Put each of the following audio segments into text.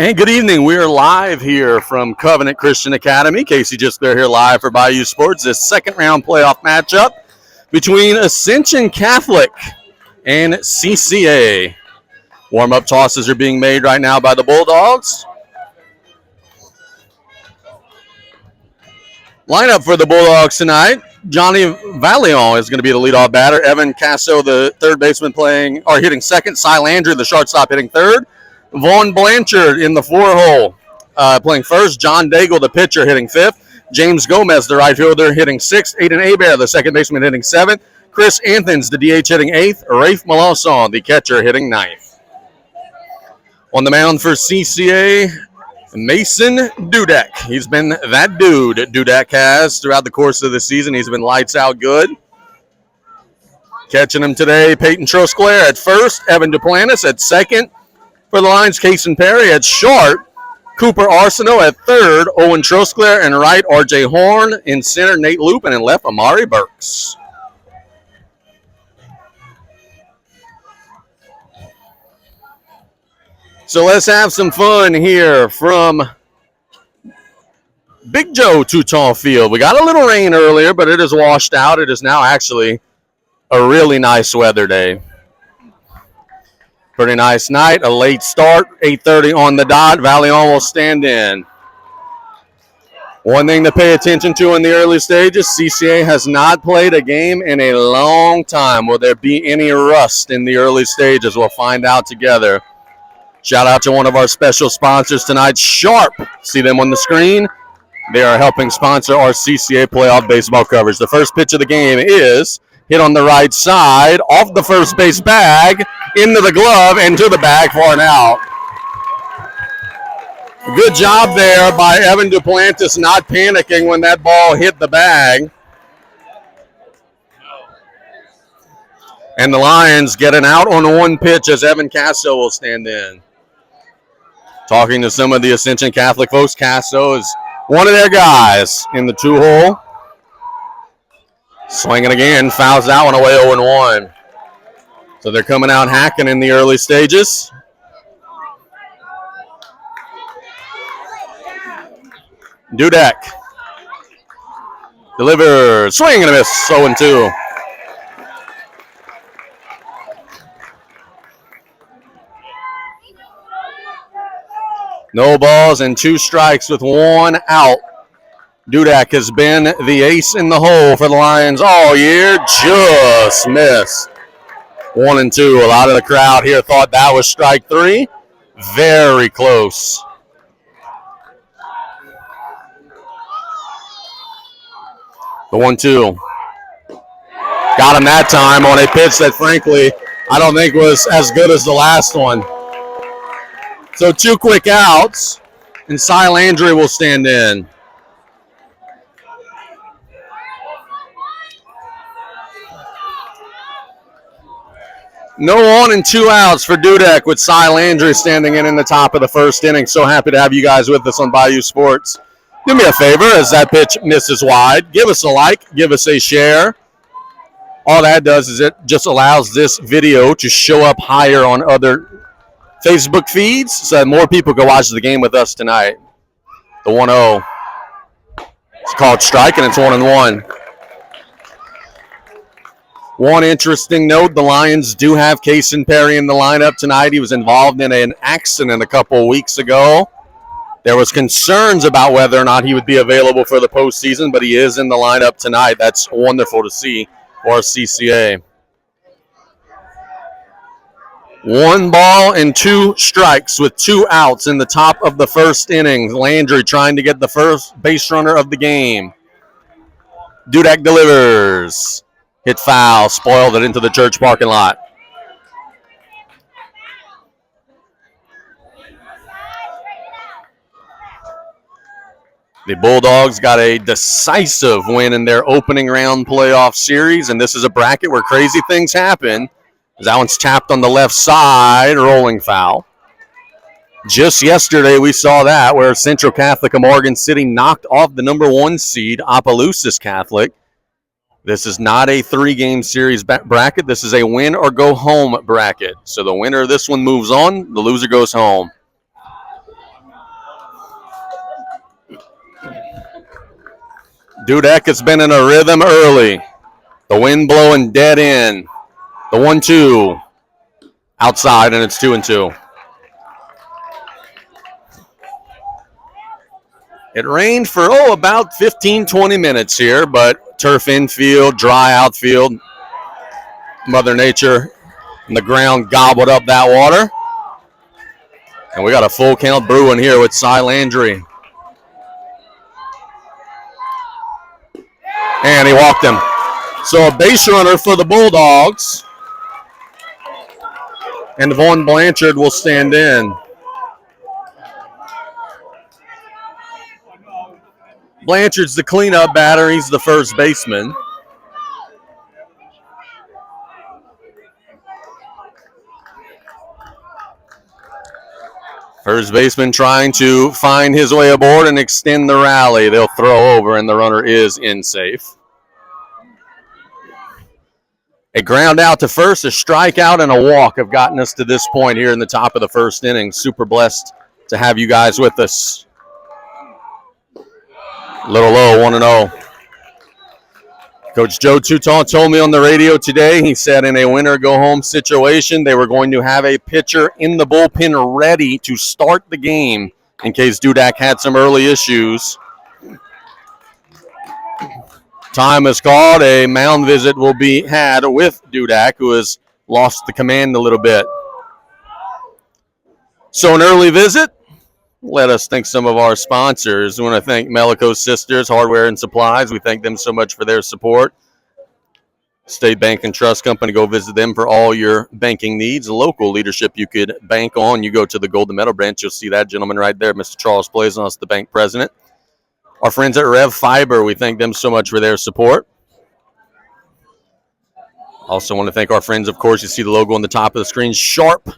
And good evening. We are live here from Covenant Christian Academy. Casey just there here live for Bayou Sports. This second round playoff matchup between Ascension Catholic and CCA. Warm-up tosses are being made right now by the Bulldogs. Lineup for the Bulldogs tonight. Johnny Valion is going to be the leadoff batter. Evan Casso, the third baseman, hitting second. Cy Landry, the shortstop, hitting third. Vaughn Blanchard in the four-hole playing first. John Daigle, the pitcher, hitting fifth. James Gomez, the right fielder, hitting sixth. Aiden Hebert, the second baseman, hitting seventh. Chris Anthons, the DH, hitting eighth. Rafe Melanson, the catcher, hitting ninth. On the mound for CCA, Mason Dudek. He's been that dude Dudek has throughout the course of the season. He's been lights out good. Catching him today, Peyton Trosclair at first. Evan Duplantis at second. For the Lions, Kason Perry at short. Cooper Arsenault at third. Owen Trosclair and right. RJ Horn in center. Nate Lupin and left. Amari Burks. So let's have some fun here from Big Joe Touton Field. We got a little rain earlier, but it is washed out. It is now actually a really nice weather day. Pretty nice night. A late start, 8:30 on the dot. Valion will stand in. One thing to pay attention to in the early stages, CCA has not played a game in a long time. Will there be any rust in the early stages? We'll find out together. Shout out to one of our special sponsors tonight, Sharp. See them on the screen? They are helping sponsor our CCA playoff baseball coverage. The first pitch of the game is hit on the right side, off the first base bag, into the glove, and to the bag for an out. Good job there by Evan Duplantis not panicking when that ball hit the bag. And the Lions get an out on one pitch as Evan Casso will stand in. Talking to some of the Ascension Catholic folks, Casso is one of their guys in the two-hole. Swinging again, fouls that one away 0-1. So they're coming out hacking in the early stages. Dudek delivers, swing and a miss, 0-2. No balls and two strikes with one out. Dudek has been the ace in the hole for the Lions all year. Just missed. 1-2. A lot of the crowd here thought that was strike three. Very close. The 1-2. Got him that time on a pitch that, frankly, I don't think was as good as the last one. So two quick outs, and Cy Landry will stand in. No on and two outs for Dudek with Cy Landry standing in the top of the first inning. So happy to have you guys with us on Bayou Sports. Do me a favor as that pitch misses wide. Give us a like, give us a share. All that does is it just allows this video to show up higher on other Facebook feeds so that more people can watch the game with us tonight. The 1-0. It's called strike, and it's 1-1. One interesting note, the Lions do have Kason Perry in the lineup tonight. He was involved in an accident a couple weeks ago. There was concerns about whether or not he would be available for the postseason, but he is in the lineup tonight. That's wonderful to see for CCA. 1 ball and 2 strikes with 2 outs in the top of the first inning. Landry trying to get the first base runner of the game. Dudek delivers. Hit foul, spoiled it into the church parking lot. The Bulldogs got a decisive win in their opening round playoff series, and this is a bracket where crazy things happen. That one's tapped on the left side, rolling foul. Just yesterday we saw that where Central Catholic of Morgan City knocked off the number 1 seed, Opelousas Catholic. This is not a 3-game series bracket. This is a win or go home bracket. So the winner of this one moves on. The loser goes home. Dudek has been in a rhythm early. The wind blowing dead in. The 1-2 outside, and it's 2-2. It rained for, about 15, 20 minutes here, but turf infield, dry outfield. Mother Nature and the ground gobbled up that water. And we got a full count brewing here with Cy Landry. And he walked him. So a base runner for the Bulldogs. And Vaughn Blanchard will stand in. Blanchard's the cleanup batter. He's the first baseman. First baseman trying to find his way aboard and extend the rally. They'll throw over, and the runner is in safe. A ground out to first, a strikeout, and a walk have gotten us to this point here in the top of the first inning. Super blessed to have you guys with us. Little low, 1-0. Coach Joe Touton told me on the radio today, he said in a winner-go-home situation, they were going to have a pitcher in the bullpen ready to start the game in case Dudek had some early issues. Time is called. A mound visit will be had with Dudek, who has lost the command a little bit. So an early visit. Let us thank some of our sponsors. We want to thank Melico Sisters Hardware and Supplies. We thank them so much for their support. State Bank and Trust Company. Go visit them for all your banking needs. Local leadership you could bank on. You go to the Golden Meadow branch. You'll see that gentleman right there, Mr. Charles Blazon, the bank president. Our friends at Rev Fiber, we thank them so much for their support. Also want to thank our friends, of course, you see the logo on the top of the screen, Sharp,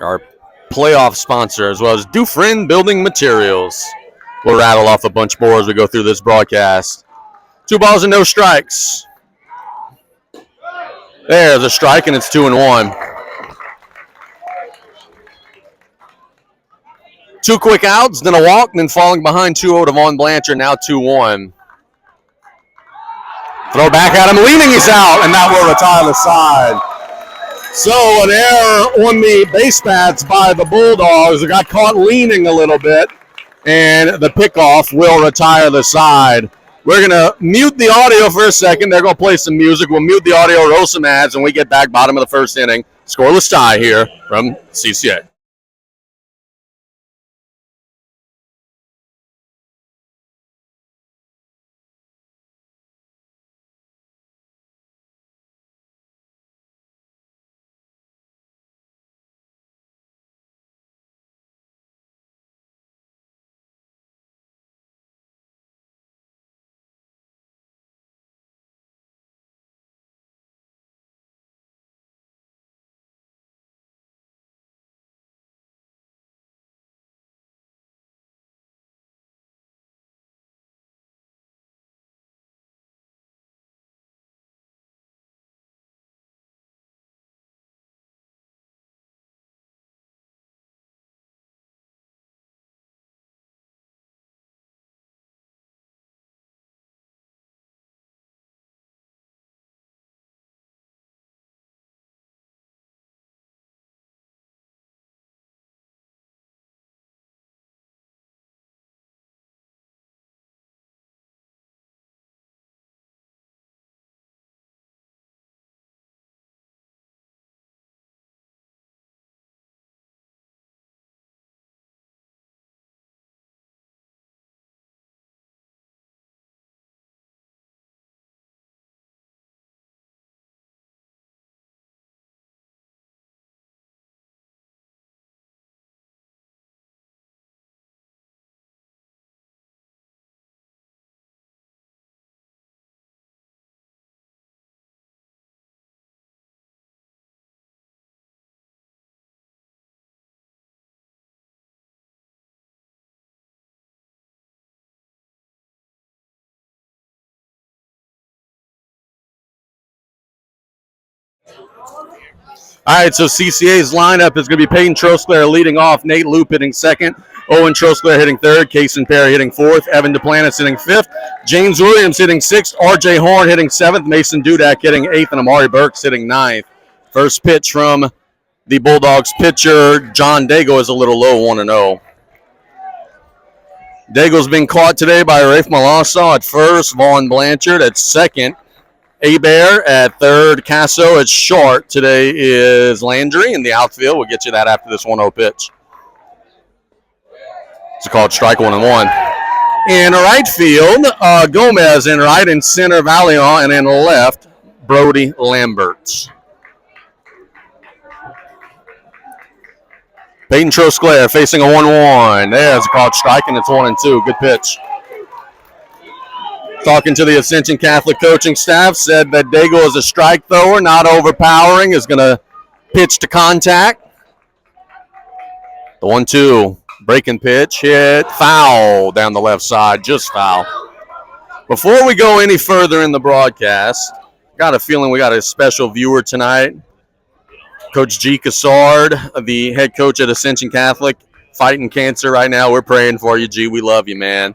our playoff sponsor, as well as Dufresne Building Materials. We'll rattle off a bunch more as we go through this broadcast. 2 balls and no strikes. There's a strike, and it's 2-1. 2 quick outs, then a walk, then falling behind 2-0 to Vaughn Blanchard, now 2-1. Throw back at him, leaning, he's out, and that will retire the side. So an error on the base paths by the Bulldogs. They got caught leaning a little bit, and the pickoff will retire the side. We're going to mute the audio for a second. They're going to play some music. We'll mute the audio, roll some ads, and we get back bottom of the first inning. Scoreless tie here from CCA. All right, so CCA's lineup is going to be Peyton Trosclair leading off, Nate Loop hitting second, Owen Trosclair hitting third, Kason Perry hitting fourth, Evan Duplantis hitting fifth, James Williams hitting sixth, RJ Horn hitting seventh, Mason Dudak hitting eighth, and Amari Burks hitting ninth. First pitch from the Bulldogs pitcher, John Dago, is a little low, 1-0. Dago's been caught today by Rafe Malasaw at first, Vaughn Blanchard at second, Abear at third, Casso at short. Today is Landry in the outfield. We'll get you that after this 1-0 pitch. It's called strike 1-1. In right field, Gomez in right, in center, Valiant, and in left, Brody Lamberts. Peyton Trosclair facing a 1-1. There's a called strike, and it's 1-2. Good pitch. Talking to the Ascension Catholic coaching staff, said that Dago is a strike thrower, not overpowering, is going to pitch to contact. The 1-2, breaking pitch, hit, foul down the left side, just foul. Before we go any further in the broadcast, got a feeling we got a special viewer tonight. Coach G. Cassard, the head coach at Ascension Catholic, fighting cancer right now. We're praying for you, G. We love you, man.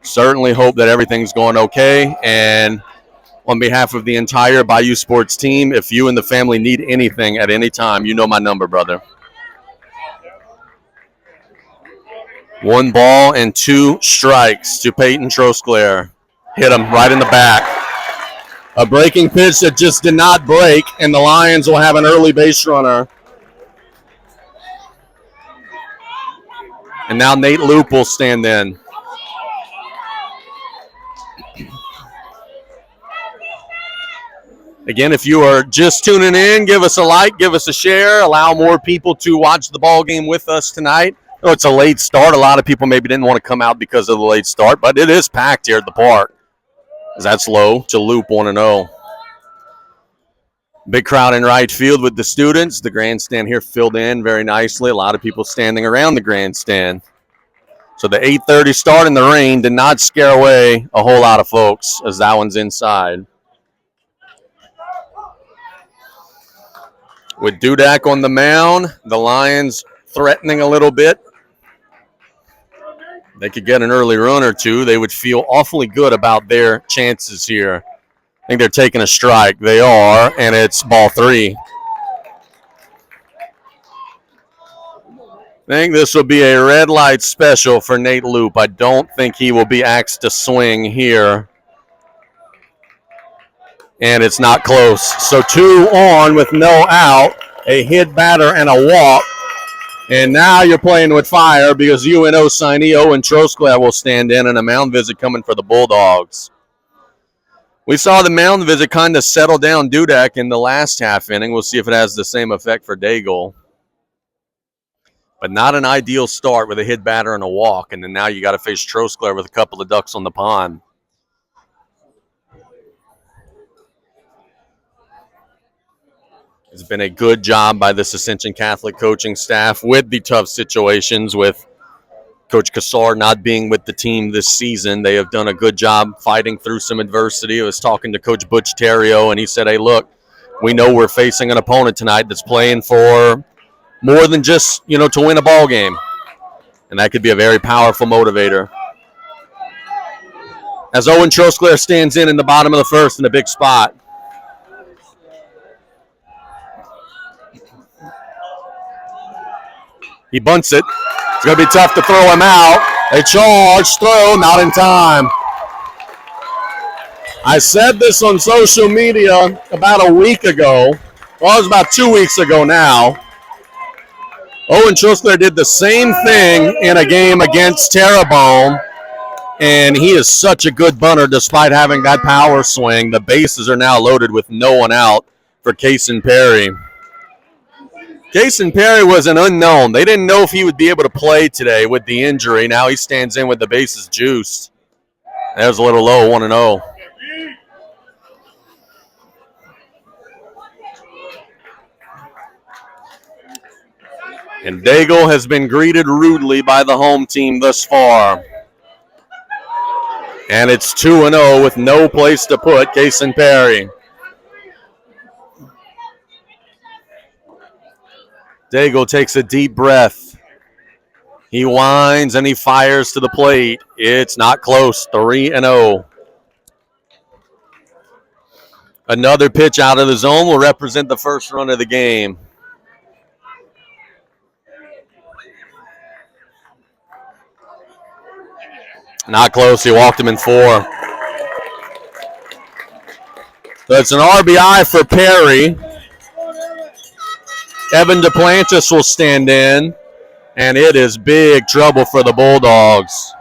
Certainly hope that everything's going okay. And on behalf of the entire Bayou Sports team, if you and the family need anything at any time, you know my number, brother. 1 ball and 2 strikes to Peyton Trosclair. Hit him right in the back. A breaking pitch that just did not break, and the Lions will have an early base runner. And now Nate Loop will stand in. Again, if you are just tuning in, give us a like, give us a share, allow more people to watch the ball game with us tonight. I know it's a late start. A lot of people maybe didn't want to come out because of the late start, but it is packed here at the park. That's low to Loop, 1-0. Big crowd in right field with the students. The grandstand here filled in very nicely. A lot of people standing around the grandstand. So the 8:30 start in the rain did not scare away a whole lot of folks, as that one's inside. With Dudak on the mound, the Lions threatening a little bit. They could get an early run or two. They would feel awfully good about their chances here. I think they're taking a strike. They are, and it's ball 3. I think this will be a red light special for Nate Loop. I don't think he will be asked to swing here. And it's not close. So 2 on with no out, a hit batter and a walk. And now you're playing with fire because UNO signee Owen Trosclair will stand in, and a mound visit coming for the Bulldogs. We saw the mound visit kind of settle down Dudak in the last half inning. We'll see if it has the same effect for Daigle. But not an ideal start with a hit batter and a walk. And then now you got to face Trosclair with a couple of ducks on the pond. It's been a good job by this Ascension Catholic coaching staff with the tough situations, with Coach Cassar not being with the team this season. They have done a good job fighting through some adversity. I was talking to Coach Butch Terrio, and he said, hey, look, we know we're facing an opponent tonight that's playing for more than just, to win a ball game. And that could be a very powerful motivator. As Owen Trosclair stands in the bottom of the first in a big spot. He bunts it. It's going to be tough to throw him out. A charge throw, not in time. I said this on social media about a week ago. Well, it was about 2 weeks ago now. Owen Trosclair did the same thing in a game against Terrebonne, and he is such a good bunter despite having that power swing. The bases are now loaded with no one out for Kason Perry. Kason Perry was an unknown. They didn't know if he would be able to play today with the injury. Now he stands in with the bases juiced. That was a little low, 1-0. And Daigle has been greeted rudely by the home team thus far. And it's 2-0 with no place to put Kason Perry. Daigle takes a deep breath. He winds and he fires to the plate. It's not close. 3-0. Another pitch out of the zone will represent the first run of the game. Not close. He walked him in 4. So it's an RBI for Perry. Evan Duplantis will stand in, and it is big trouble for the Bulldogs.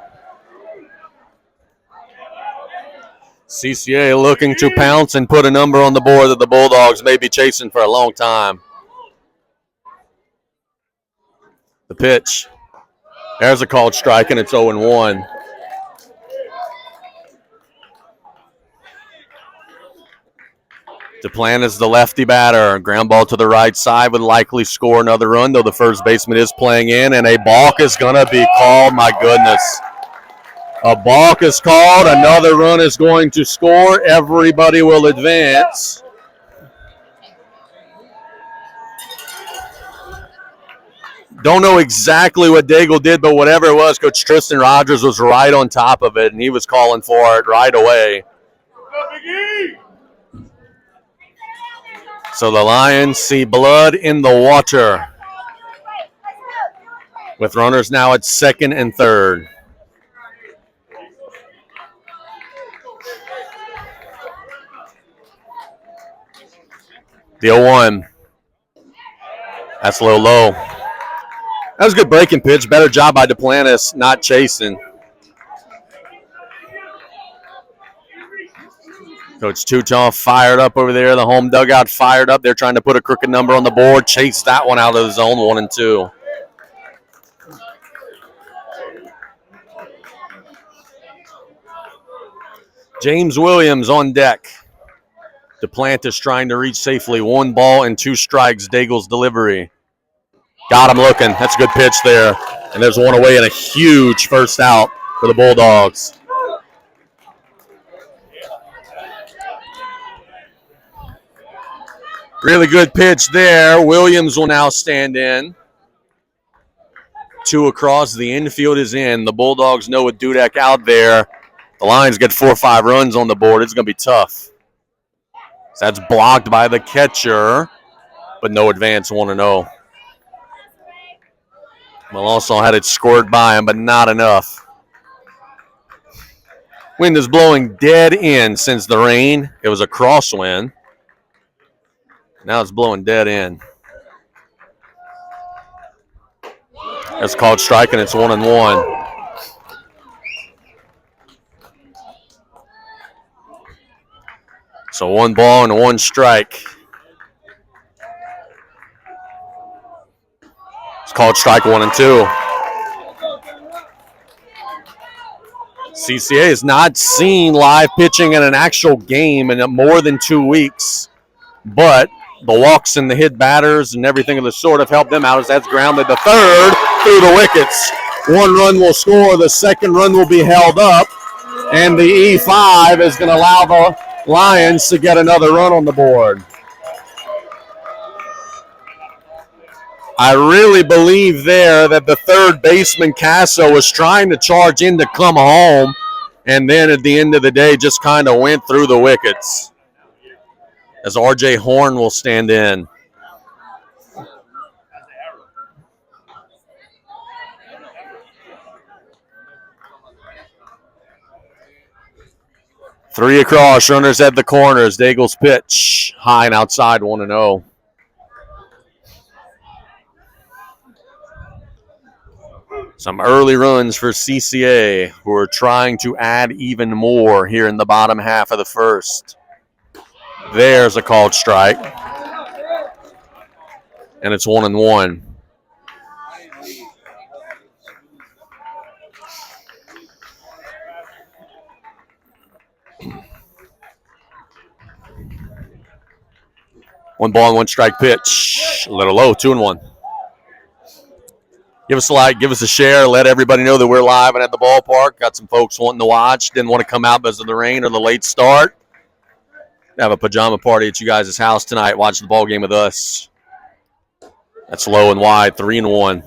CCA looking to pounce and put a number on the board that the Bulldogs may be chasing for a long time. The pitch. There's a called strike, and it's 0-1. Duplantis, the lefty batter. Ground ball to the right side would likely score another run, though the first baseman is playing in, and a balk is going to be called. My goodness. A balk is called. Another run is going to score. Everybody will advance. Don't know exactly what Daigle did, but whatever it was, Coach Tristan Rogers was right on top of it, and he was calling for it right away. So the Lions see blood in the water, with runners now at second and third. The 0-1. That's a little low. That was a good breaking pitch. Better job by Duplantis not chasing. Coach Tutoff fired up over there. The home dugout fired up. They're trying to put a crooked number on the board. Chase that one out of the zone, 1-2. James Williams on deck. Duplantis trying to reach safely. 1 ball and 2 strikes. Daigle's delivery. Got him looking. That's a good pitch there. And there's one away and a huge first out for the Bulldogs. Really good pitch there. Williams will now stand in. 2 across. The infield is in. The Bulldogs know with Dudek out there, the Lions get 4 or 5 runs on the board. It's going to be tough. So that's blocked by the catcher, but no advance, 1-0. Malonzo had it scored by him, but not enough. Wind is blowing dead in since the rain. It was a crosswind. Now it's blowing dead in. That's called strike, and it's 1-1. So 1 ball and 1 strike. It's called strike 1-2. CCA has not seen live pitching in an actual game in more than 2 weeks, but the walks and the hit batters and everything of the sort have helped them out as that's grounded to third through the wickets. 1 run will score. The second run will be held up, and the E5 is going to allow the Lions to get another run on the board. I really believe there that the third baseman, Casso, was trying to charge in to come home, and then at the end of the day just kind of went through the wickets. As R.J. Horn will stand in. Three across, runners at the corners. Daigle's pitch, high and outside, 1-0. Some early runs for CCA, who are trying to add even more here in the bottom half of the first. There's a called strike. And it's 1-1. One ball and 1 strike pitch. A little low, 2-1. Give us a like, give us a share, let everybody know that we're live and at the ballpark. Got some folks wanting to watch, didn't want to come out because of the rain or the late start. Have a pajama party at you guys' house tonight. Watch the ball game with us. That's low and wide, 3-1.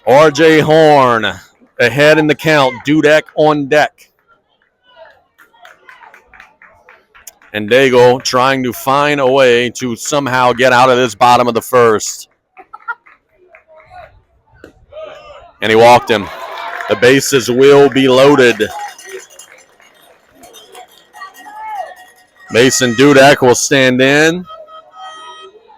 RJ Horn ahead in the count. Dudek on deck. And Daigle trying to find a way to somehow get out of this bottom of the first. And he walked him. The bases will be loaded. Mason Dudek will stand in.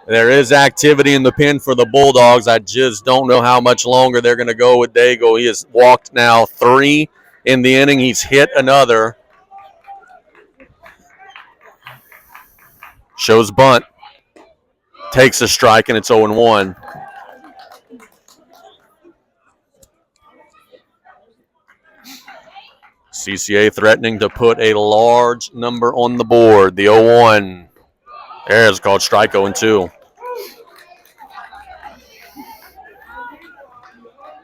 There is activity in the pen for the Bulldogs. I just don't know how much longer they're going to go with Daigle. He has walked now 3 in the inning. He's hit another. Shows bunt. Takes a strike, and it's 0-1. CCA threatening to put a large number on the board. The 0-1. There's called strike 0-2.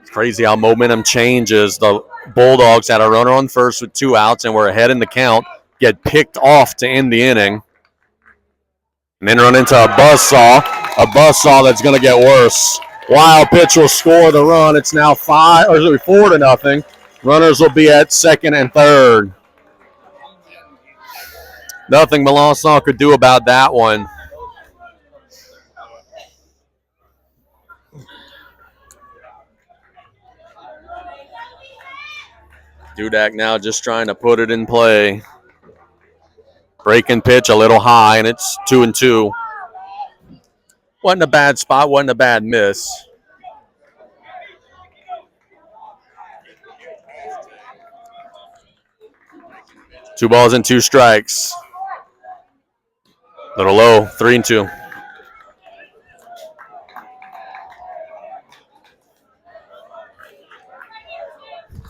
It's crazy how momentum changes. The Bulldogs had a runner on first with 2 outs and were ahead in the count. Get picked off to end the inning. And then run into a buzzsaw. A buzzsaw that's going to get worse. Wild pitch will score the run. It's now 4-0. Runners will be at second and third. Nothing Melanson could do about that one. Dudek now just trying to put it in play. Breaking pitch a little high, and it's 2-2. Wasn't a bad spot, wasn't a bad miss. Two balls and 2 strikes. Little low, 3-2.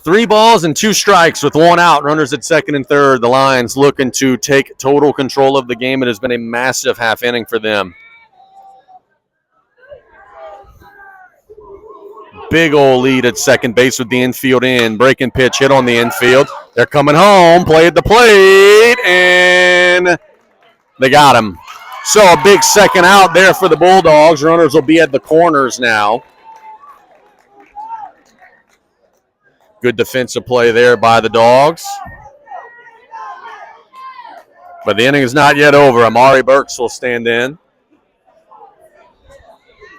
Three balls and 2 strikes with 1 out. Runners at second and third. The Lions looking to take total control of the game. It has been a massive half inning for them. Big old lead at second base with the infield in. Breaking pitch hit on the infield. They're coming home. Play at the plate. And they got him. So a big second out there for the Bulldogs. Runners will be at the corners now. Good defensive play there by the Dogs. But the inning is not yet over. Amari Burks will stand in.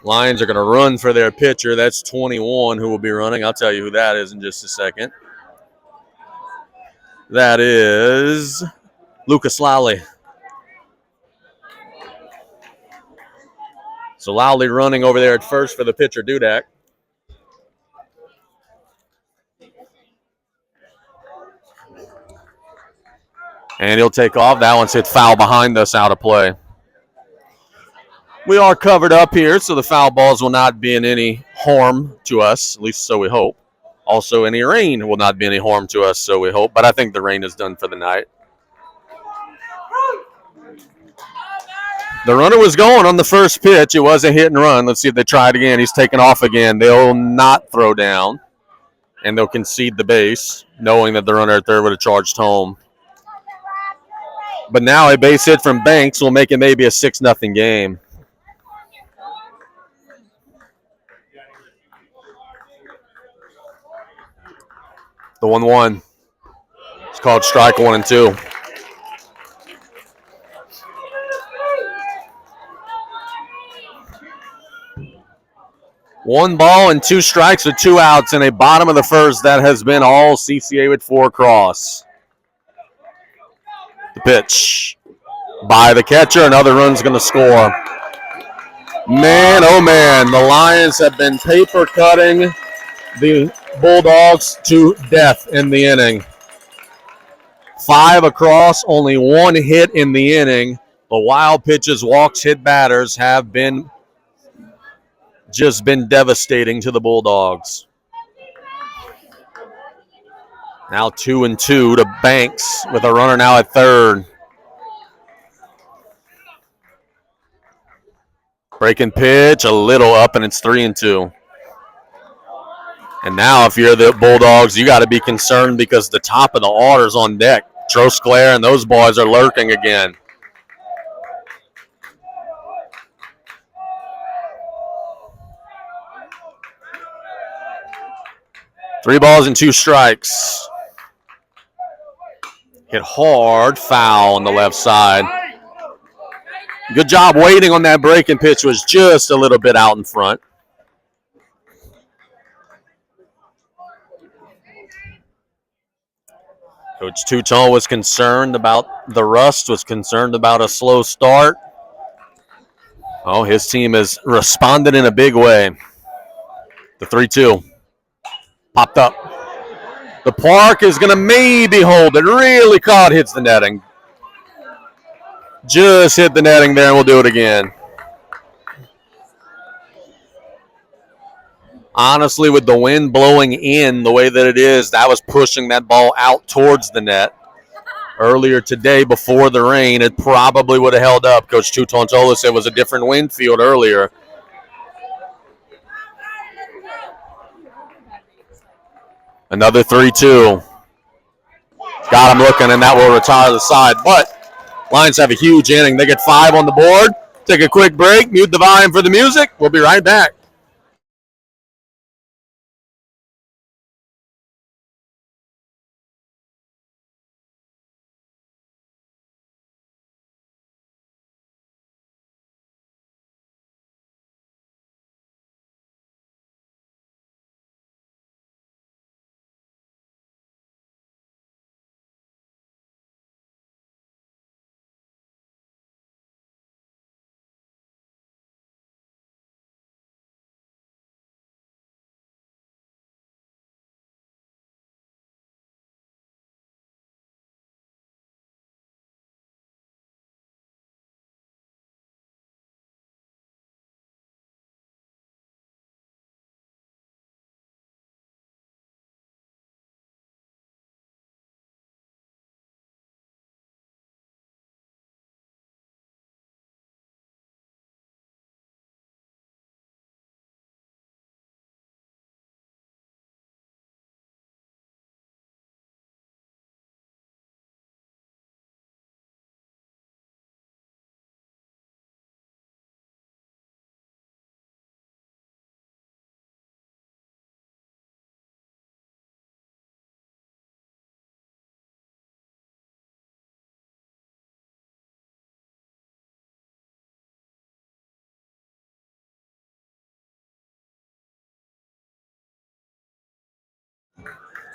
Lions are going to run for their pitcher. That's 21 who will be running. I'll tell you who that is in just a second. That is Lucas Lowley. So Lowley running over there at first for the pitcher, Dudek. And he'll take off. That one's hit foul behind us, out of play. We are covered up here, so the foul balls will not be in any harm to us, at least so we hope. Also, any rain will not be any harm to us, so we hope. But I think the rain is done for the night. The runner was going on the first pitch. It was a hit and run. Let's see if they try it again. He's taking off again. They'll not throw down, and they'll concede the base, knowing that the runner at third would have charged home. But now a base hit from Banks will make it maybe a 6-0 game. The 1-1. It's called strike 1 and 2. One ball and 2 strikes with 2 outs in a bottom of the first that has been all CCA with 4 across. The pitch by the catcher. Another run's going to score. Man, oh man, the Lions have been paper cutting the Bulldogs to death in the inning. 5 across, only 1 hit in the inning. The wild pitches, walks, hit batters have been just been devastating to the Bulldogs. Now 2-2 to Banks with a runner now at third. Breaking pitch, a little up, and it's 3-2. And now if you're the Bulldogs, you got to be concerned because the top of the order's on deck. Trosclair and those boys are lurking again. 3 balls and 2 strikes. Hit hard, foul on the left side. Good job waiting on that breaking pitch, was just a little bit out in front. Coach Touton was concerned about the rust, was concerned about a slow start. Oh, his team has responded in a big way. The 3-2. Popped up. The park is going to maybe hold it. Really caught, hits the netting. Just hit the netting there, and we'll do it again. Honestly, with the wind blowing in the way that it is, that was pushing that ball out towards the net. Earlier today, before the rain, it probably would have held up. Coach Touton told us it was a different wind field earlier. Another 3-2. Got him looking, and that will retire the side. But Lions have a huge inning. They get 5 on the board. Take a quick break, mute the volume for the music. We'll be right back.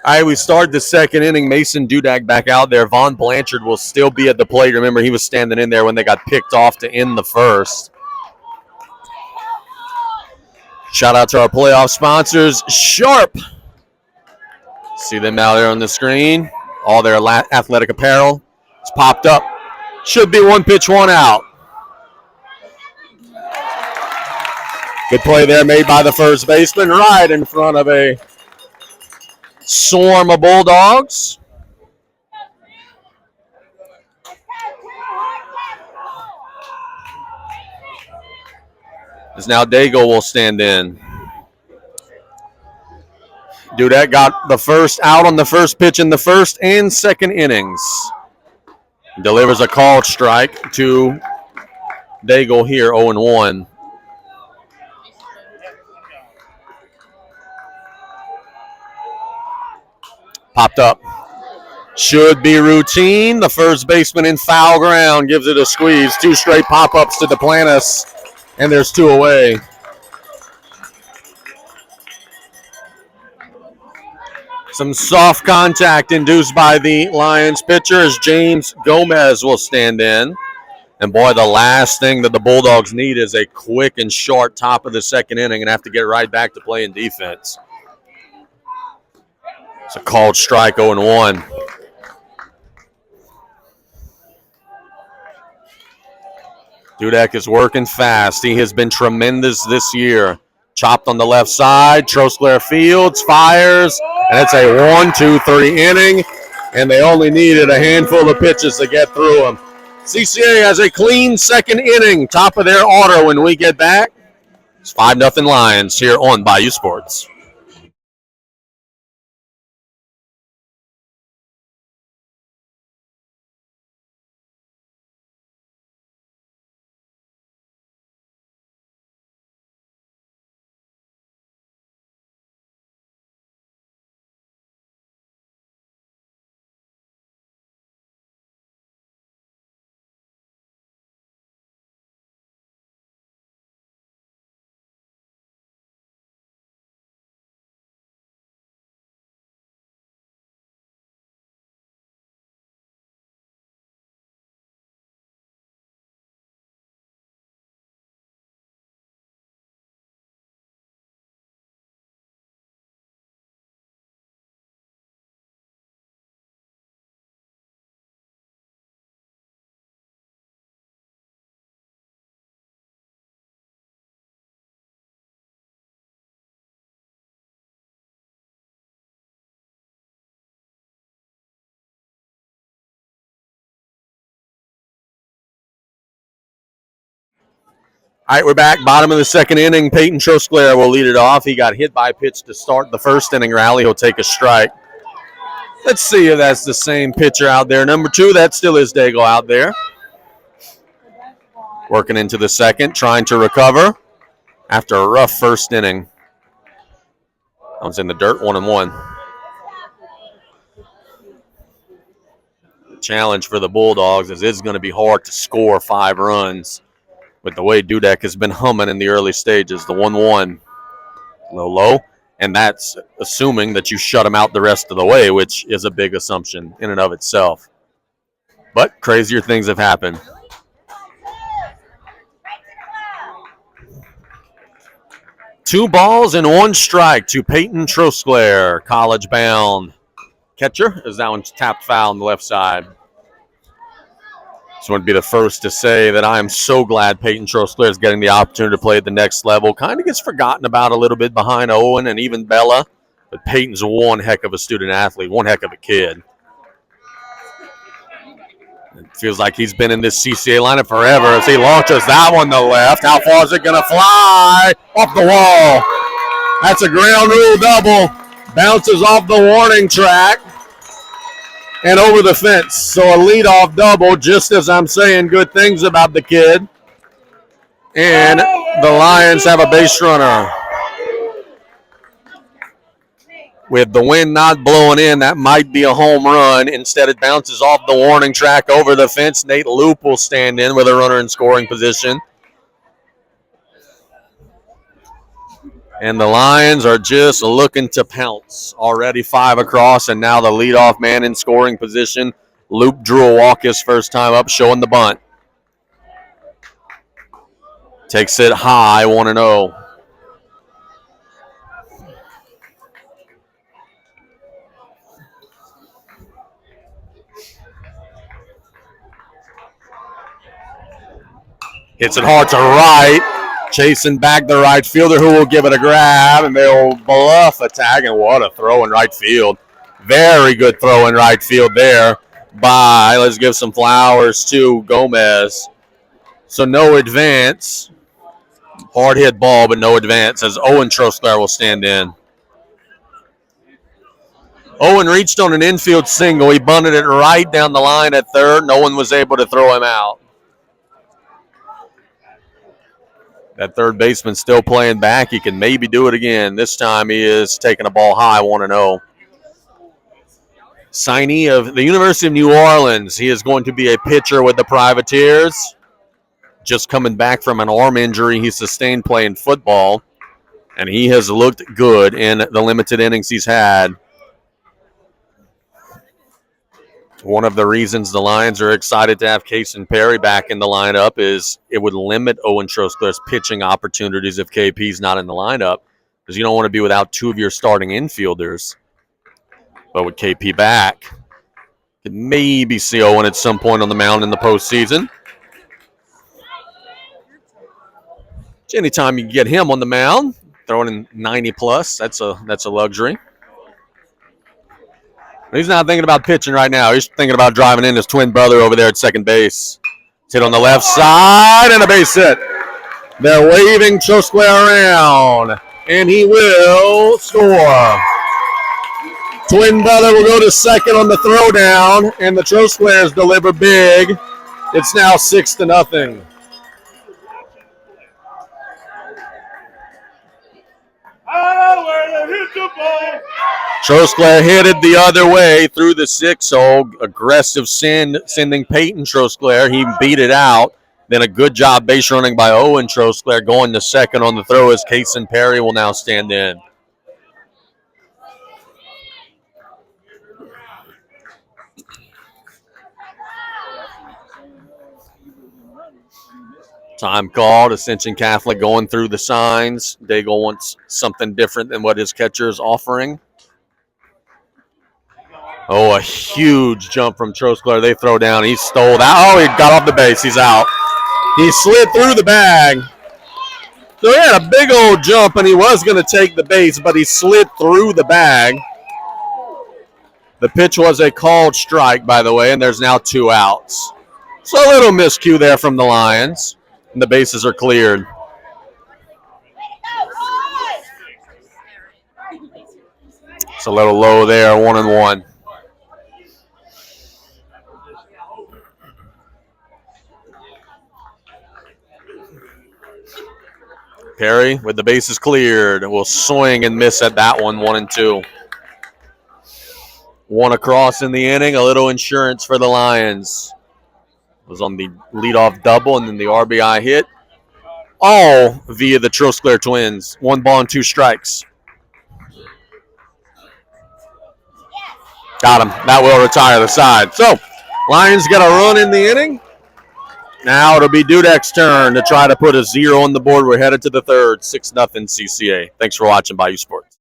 All right, we start the second inning. Mason Dudak back out there. Vaughn Blanchard will still be at the plate. Remember, he was standing in there when they got picked off to end the first. Shout out to our playoff sponsors, Sharp. See them out there on the screen. All their athletic apparel. It's popped up. Should be 1 pitch, 1 out. Good play there made by the first baseman right in front of a swarm of Bulldogs. As now Dago will stand in. Dudet got the first out on the first pitch in the first and second innings. Delivers a called strike to Dago here, 0-1. Popped up. Should be routine. The first baseman in foul ground gives it a squeeze. 2 straight pop-ups to Duplantis, and there's 2 away. Some soft contact induced by the Lions pitcher as James Gomez will stand in. And boy, the last thing that the Bulldogs need is a quick and short top of the second inning and have to get right back to playing defense. It's a called strike, 0-1. Dudek is working fast. He has been tremendous this year. Chopped on the left side. Trosclair Fields fires, and it's a 1-2-3 inning, and they only needed a handful of pitches to get through them. CCA has a clean second inning, top of their order when we get back. It's 5-0 Lions here on Bayou Sports. All right, we're back. Bottom of the second inning. Peyton Trosclair will lead it off. He got hit by a pitch to start the first inning rally. He'll take a strike. Let's see if that's the same pitcher out there. Number 2, that still is Daigle out there. Working into the second, trying to recover after a rough first inning. That one's in the dirt, 1-1. The challenge for the Bulldogs is it's going to be hard to score 5 runs with the way Dudek has been humming in the early stages. The 1-1, low, and that's assuming that you shut him out the rest of the way, which is a big assumption in and of itself. But crazier things have happened. Two balls and 1 strike to Peyton Trosclair, college bound catcher, as that one's tapped foul on the left side. Just want to be the first to say that I am so glad Peyton Trosclair is getting the opportunity to play at the next level. Kind of gets forgotten about a little bit behind Owen and even Bella, but Peyton's one heck of a student athlete, one heck of a kid. It feels like he's been in this CCA lineup forever as he launches that one to left. How far is it going to fly? Off the wall. That's a ground rule double. Bounces off the warning track and over the fence. So a leadoff double, just as I'm saying good things about the kid. And the Lions have a base runner. With the wind not blowing in, that might be a home run. Instead, it bounces off the warning track over the fence. Nate Loop will stand in with a runner in scoring position. And the Lions are just looking to pounce. Already 5 across, and now the leadoff man in scoring position. Loop drew a walk his first time up, showing the bunt. Takes it high, 1-0. Hits it hard to right. Chasing back the right fielder who will give it a grab, and they'll bluff a tag, and what a throw in right field. Very good throw in right field there by, let's give some flowers to Gomez. So no advance. Hard hit ball, but no advance as Owen Trosclair will stand in. Owen reached on an infield single. He bunted it right down the line at third. No one was able to throw him out. That third baseman still playing back. He can maybe do it again. This time he is taking a ball high, 1-0. Signee of the University of New Orleans. He is going to be a pitcher with the Privateers. Just coming back from an arm injury he sustained playing football. And he has looked good in the limited innings he's had. One of the reasons the Lions are excited to have Kason Perry back in the lineup is it would limit Owen Trosclair's pitching opportunities if KP's not in the lineup, because you don't want to be without 2 of your starting infielders. But with KP back, could maybe see Owen at some point on the mound in the postseason. Anytime you get him on the mound, throwing in 90 plus, that's a luxury. He's not thinking about pitching right now. He's thinking about driving in his twin brother over there at second base. It's hit on the left side and a base hit. They're waving Trosclair around, and he will score. Twin brother will go to second on the throwdown, and the Trosclairs deliver big. It's now 6-0. Trosclair hit it the other way through the 6-hole. Aggressive sending Peyton Trosclair. He beat it out. Then a good job base running by Owen Trosclair going to second on the throw as Kason Perry will now stand in. Time called. Ascension Catholic going through the signs. Daigle wants something different than what his catcher is offering. Oh, a huge jump from Trosclair. They throw down. He stole that. Oh, he got off the base. He's out. He slid through the bag. So he had a big old jump, and he was going to take the base, but he slid through the bag. The pitch was a called strike, by the way, and there's now 2 outs. So a little miscue there from the Lions, and the bases are cleared. It's a little low there, 1-1. Perry with the bases cleared will swing and miss at that one, 1-2. One across in the inning, a little insurance for the Lions. Was on the leadoff double and then the RBI hit. All via the Trosclair twins. 1 ball and 2 strikes. Got him. That will retire the side. So, Lions get a run in the inning. Now it'll be Dudek's turn to try to put a 0 on the board. We're headed to the third, 6-0 CCA. Thanks for watching Bayou Sports.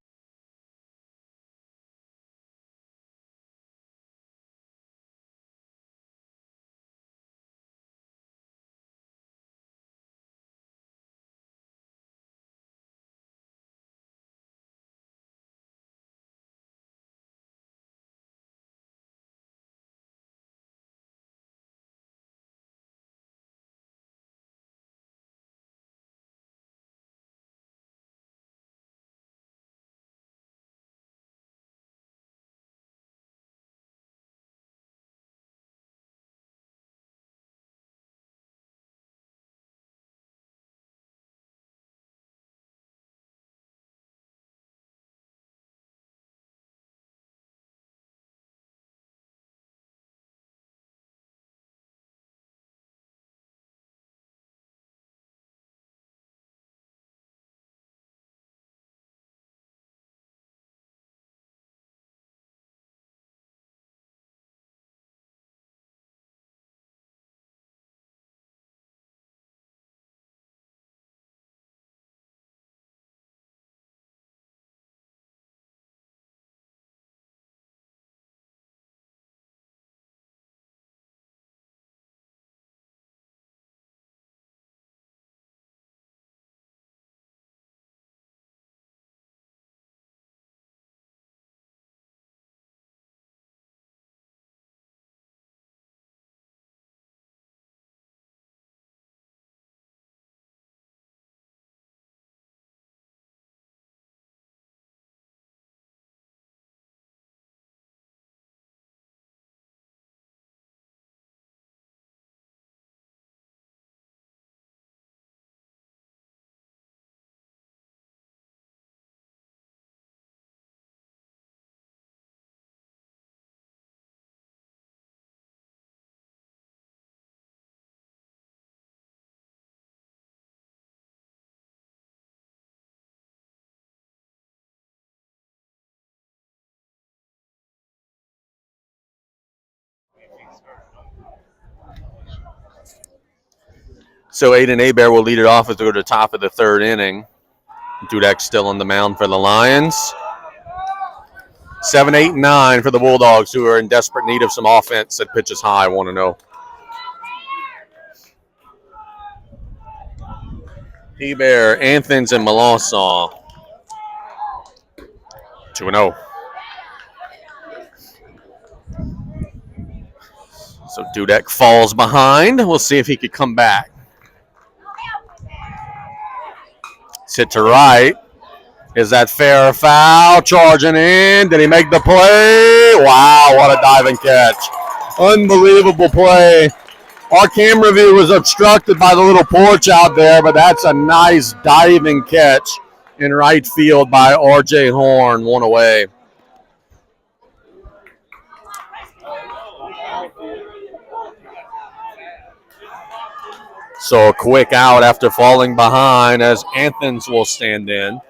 So Aiden Abear will lead it off as we go to the top of the third inning. Dudek still on the mound for the Lions. 7, 8, 9 for the Bulldogs, who are in desperate need of some offense that pitches high, 1-0. Abear, Anthons, and Melanson. 2-0. So Dudek falls behind. We'll see if he could come back. It's hit to right. Is that fair or foul? Charging in. Did he make the play? Wow, what a diving catch. Unbelievable play. Our camera view was obstructed by the little porch out there, but that's a nice diving catch in right field by R.J. Horn. 1 away. So a quick out after falling behind as Anthons will stand in.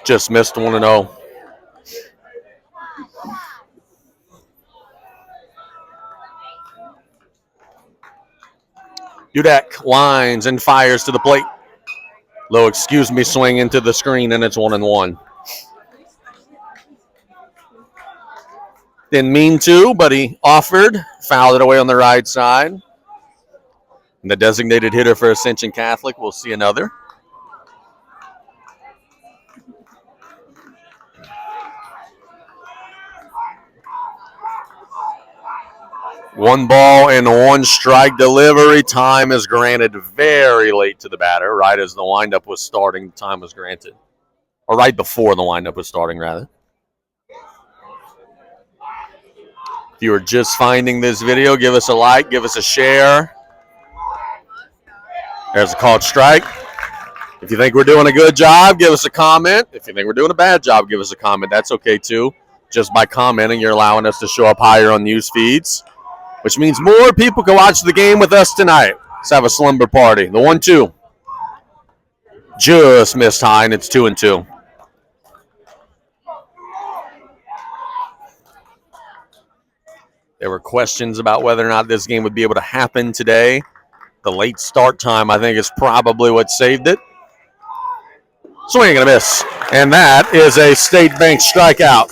Just missed 1-0. Dudek winds and fires to the plate. Low excuse me swing into the screen, and it's 1-1. Didn't mean to, but he offered. Fouled it away on the right side. And the designated hitter for Ascension Catholic will see another. 1 ball and 1 strike delivery. Time is granted very late to the batter, right as the windup was starting. Time was granted. Or right before the windup was starting, rather. If you are just finding this video, give us a like, give us a share. There's a called strike. If you think we're doing a good job, give us a comment. If you think we're doing a bad job, give us a comment. That's okay, too. Just by commenting, you're allowing us to show up higher on news feeds, which means more people can watch the game with us tonight. Let's have a slumber party. The 1-2. Just missed high, and it's 2-2. There were questions about whether or not this game would be able to happen today. The late start time, I think, is probably what saved it. Swing and a miss. And that is a State Bank strikeout.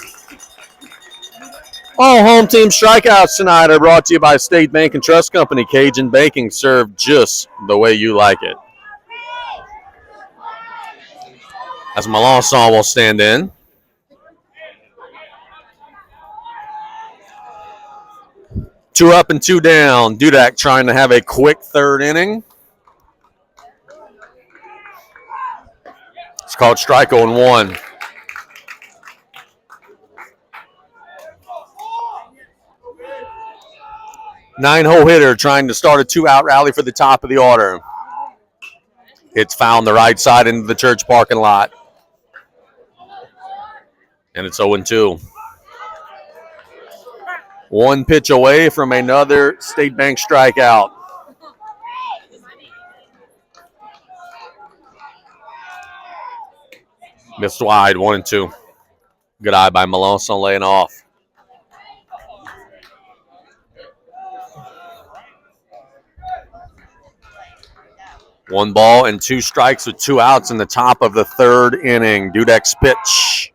All home team strikeouts tonight are brought to you by State Bank and Trust Company. Cajun Banking, served just the way you like it. As Melanson will stand in. Two up and two down. Dudek trying to have a quick third inning. It's called strike 0-1. Nine-hole hitter trying to start a two-out rally for the top of the order. It's found the right side into the church parking lot. And it's 0-2. One pitch away from another State Bank strikeout. Missed wide, 1-2. Good eye by Melanson laying off. One ball and two strikes with two outs in the top of the third inning. Dudek's pitch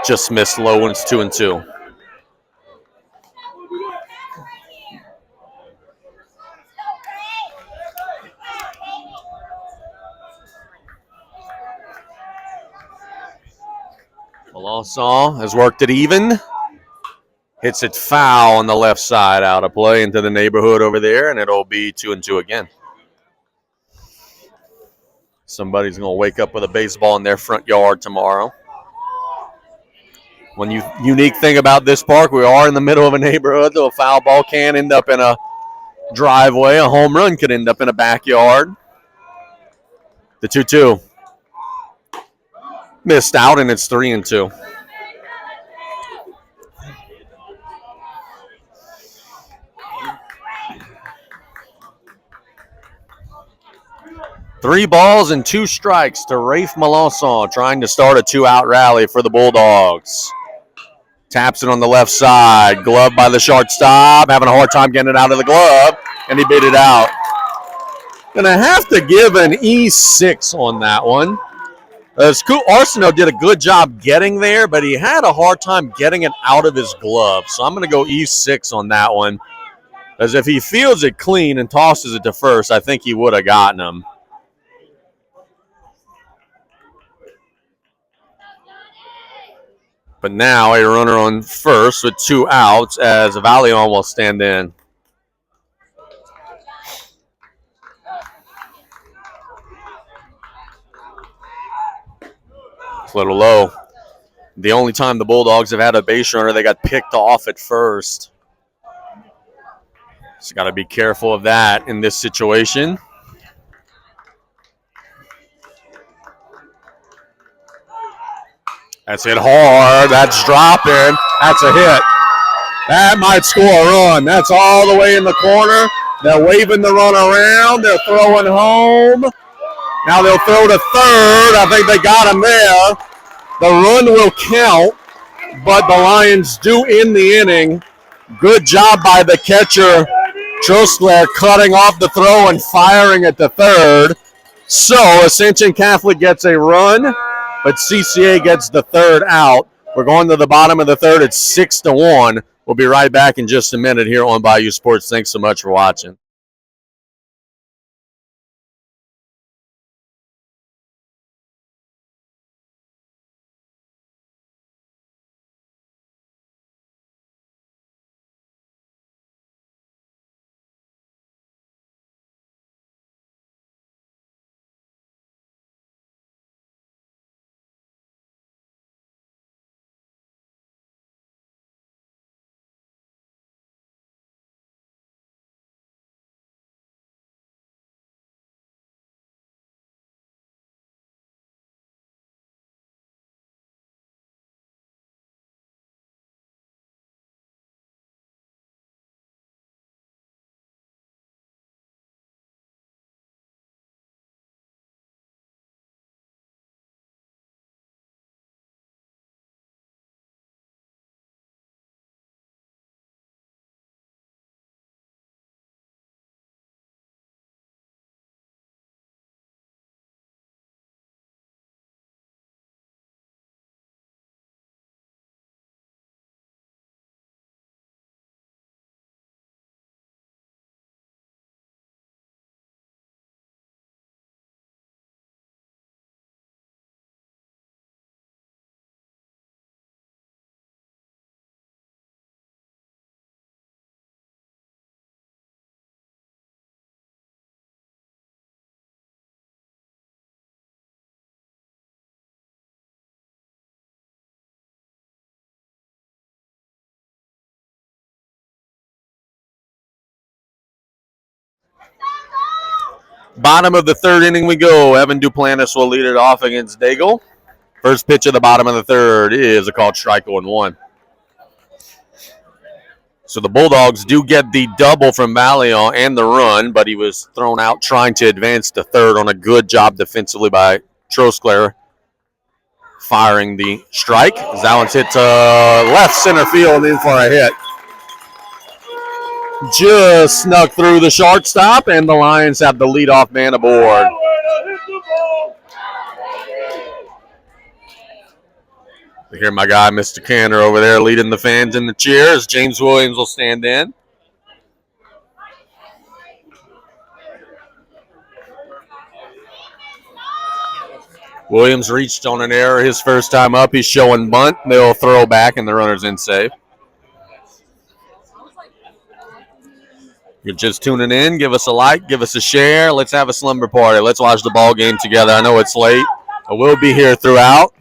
just missed low when it's 2-2. Melanson has worked it even. Hits it foul on the left side, out of play into the neighborhood over there, and it'll be 2-2 again. Somebody's going to wake up with a baseball in their front yard tomorrow. One unique thing about this park, we are in the middle of a neighborhood, so a foul ball can end up in a driveway. A home run could end up in a backyard. The 2-2. Missed out, and it's 3-2. Three balls and two strikes to Rafe Melanson, trying to start a two-out rally for the Bulldogs. Taps it on the left side. Glove by the shortstop. Having a hard time getting it out of the glove, and he beat it out. Gonna have to give an E6 on that one. Arsenault did a good job getting there, but he had a hard time getting it out of his glove. So I'm gonna go E6 on that one. As if he fields it clean and tosses it to first, I think he would have gotten him. But now a runner on first with two outs as Valion will stand in. It's a little low. The only time the Bulldogs have had a base runner, they got picked off at first. So got to be careful of that in this situation. That's hit hard. That's dropping. That's a hit. That might score a run. That's all the way in the corner. They're waving the run around. They're throwing home. Now they'll throw to third. I think they got him there. The run will count, but the Lions do end the inning. Good job by the catcher, Trostler, cutting off the throw and firing at the third. So Ascension Catholic gets a run, but CCA gets the third out. We're going to the bottom of the third. It's 6-1. We'll be right back in just a minute here on Bayou Sports. Thanks so much for watching. Bottom of the third inning we go. Evan Duplantis will lead it off against Daigle. First pitch of the bottom of the third is a called strike 0-1. So the Bulldogs do get the double from Valiant and the run, but he was thrown out trying to advance to third on a good job defensively by Trosclair, firing the strike. That one's hit to left center field in for a hit. Just snuck through the shortstop, and the Lions have the leadoff man aboard. I hear my guy, Mr. Canner, over there leading the fans in the cheers. James Williams will stand in. Williams reached on an error his first time up. He's showing bunt. They'll throw back, and the runner's in safe. You're just tuning in. Give us a like. Give us a share. Let's have a slumber party. Let's watch the ball game together. I know it's late. I will be here throughout.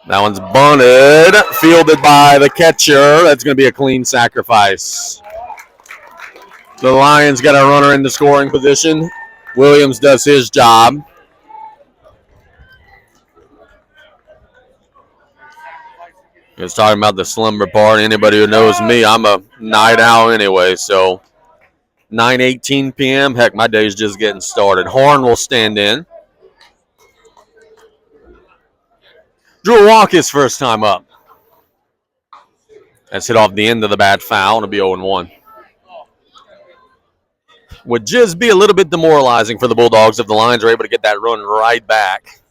That one's bunted. Fielded by the catcher. That's going to be a clean sacrifice. The Lions got a runner in the scoring position. Williams does his job. He was talking about the slumber party. Anybody who knows me, I'm a night owl anyway. So 9:18 p.m. Heck, my day's just getting started. Horn will stand in. Drew Walk his first time up. That's hit off the end of the bat foul. It'll be 0-1. Would just be a little bit demoralizing for the Bulldogs if the Lions are able to get that run right back.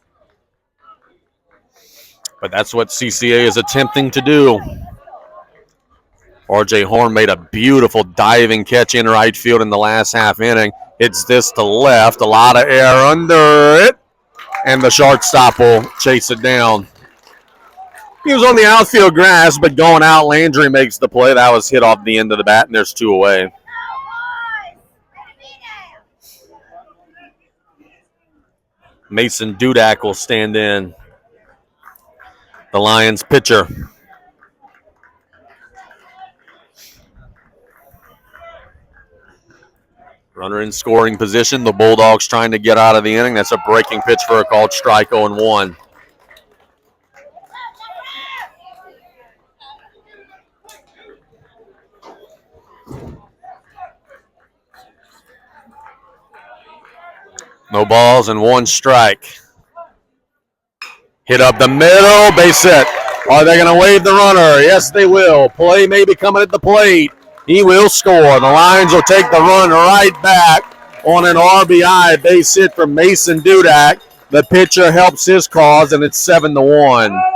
But that's what CCA is attempting to do. RJ Horn made a beautiful diving catch in right field in the last half inning. Hits this to left. A lot of air under it. And the shortstop will chase it down. He was on the outfield grass, but going out, Landry makes the play. That was hit off the end of the bat, and there's two away. Mason Dudak will stand in. The Lions pitcher. Runner in scoring position. The Bulldogs trying to get out of the inning. That's a breaking pitch for a called strike 0-1. No balls and one strike. Hit up the middle, base hit. Are they going to wave the runner? Yes, they will. Play may be coming at the plate. He will score. The Lions will take the run right back on an RBI base hit from Mason Dudak. The pitcher helps his cause, and it's 7-1.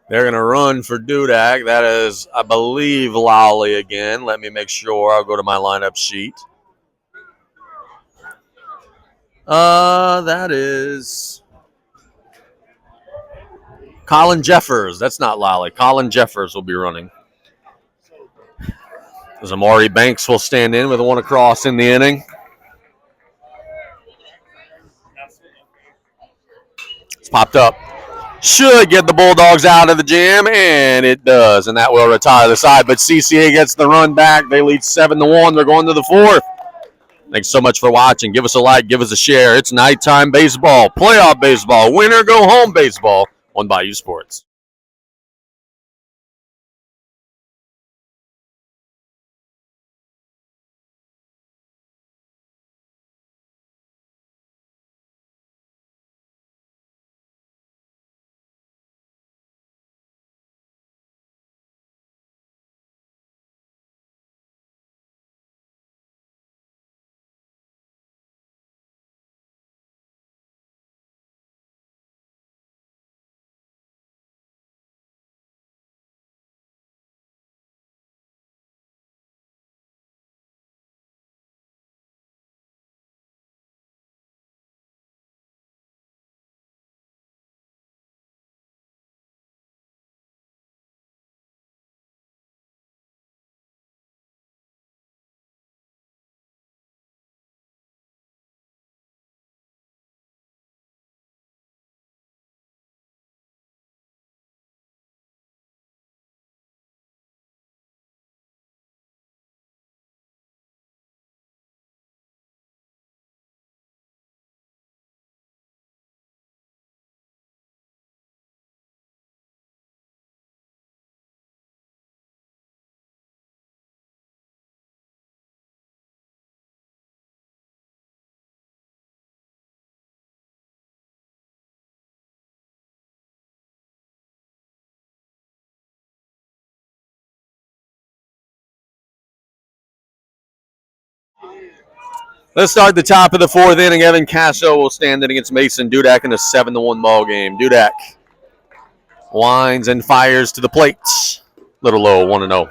They're going to run for Dudak. That is, I believe, Lowley again. Let me make sure. I'll go to my lineup sheet. That is Colin Jeffers. That's not Lowley. Colin Jeffers will be running. Zamari Banks will stand in with one across in the inning. It's popped up. Should get the Bulldogs out of the jam, and it does, and that will retire the side. But CCA gets the run back. They lead 7-1. They're going to the fourth. Thanks so much for watching. Give us a like. Give us a share. It's nighttime baseball, playoff baseball, winner go home baseball on Bayou Sports. Let's start the top of the fourth inning. Evan Casso will stand in against Mason Dudek in a 7-1 ball game. Dudek winds and fires to the plate. Little low, 1-0.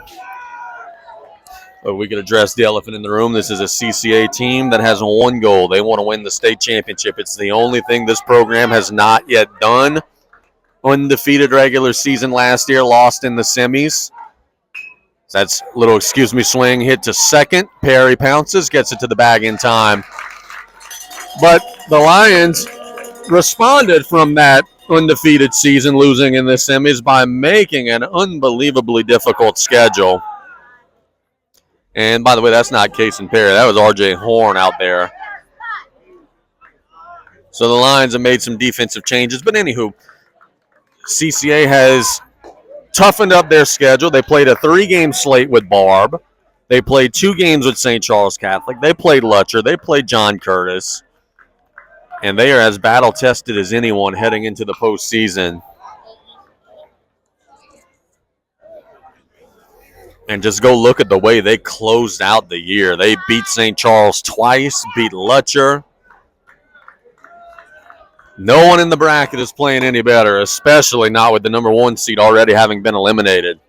But we could address the elephant in the room. This is a CCA team that has one goal. They want to win the state championship. It's the only thing this program has not yet done. Undefeated regular season last year, lost in the semis. That's a little excuse me swing, hit to second. Perry pounces, gets it to the bag in time. But the Lions responded from that undefeated season, losing in the semis, by making an unbelievably difficult schedule. And by the way, that's not Kason Perry. That was RJ Horn out there. So the Lions have made some defensive changes. But anywho, CCA has toughened up their schedule. They played a 3-game slate with Barb. They played 2 games with St. Charles Catholic. They played Lutcher. They played John Curtis. And they are as battle-tested as anyone heading into the postseason. And just go look at the way they closed out the year. They beat St. Charles twice, beat Lutcher. No one in the bracket is playing any better, especially not with the number 1 seed already having been eliminated.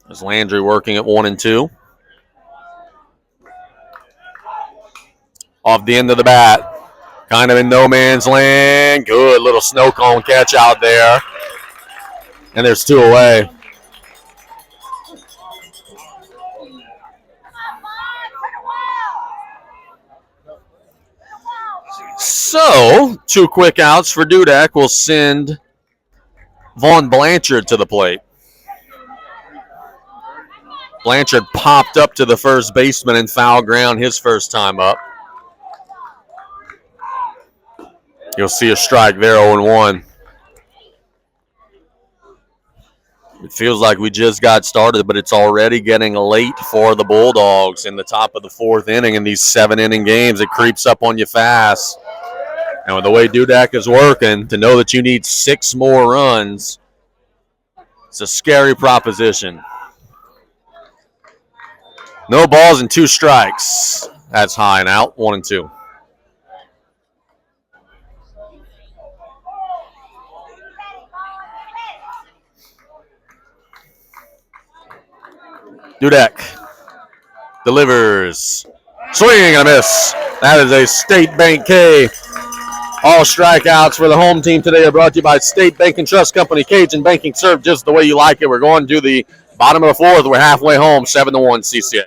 There's Landry working at 1 and 2. Off the end of the bat. Kind of in no man's land. Good little snow cone catch out there. And there's 2 away. So, 2 quick outs for Dudek will send Vaughn Blanchard to the plate. Blanchard popped up to the first baseman in foul ground his first time up. You'll see a strike there, 0-1. It feels like we just got started, but it's already getting late for the Bulldogs in the top of the 4th inning. In these 7-inning games, it creeps up on you fast. And with the way Dudek is working, to know that you need 6 more runs, it's a scary proposition. No balls and 2 strikes. That's high and out, 1 and 2. Dudek delivers. Swing and a miss. That is a State Bank K. All strikeouts for the home team today are brought to you by State Bank and Trust Company. Cajun Banking served just the way you like it. We're going to the bottom of the 4th. We're halfway home, 7-1 CCA.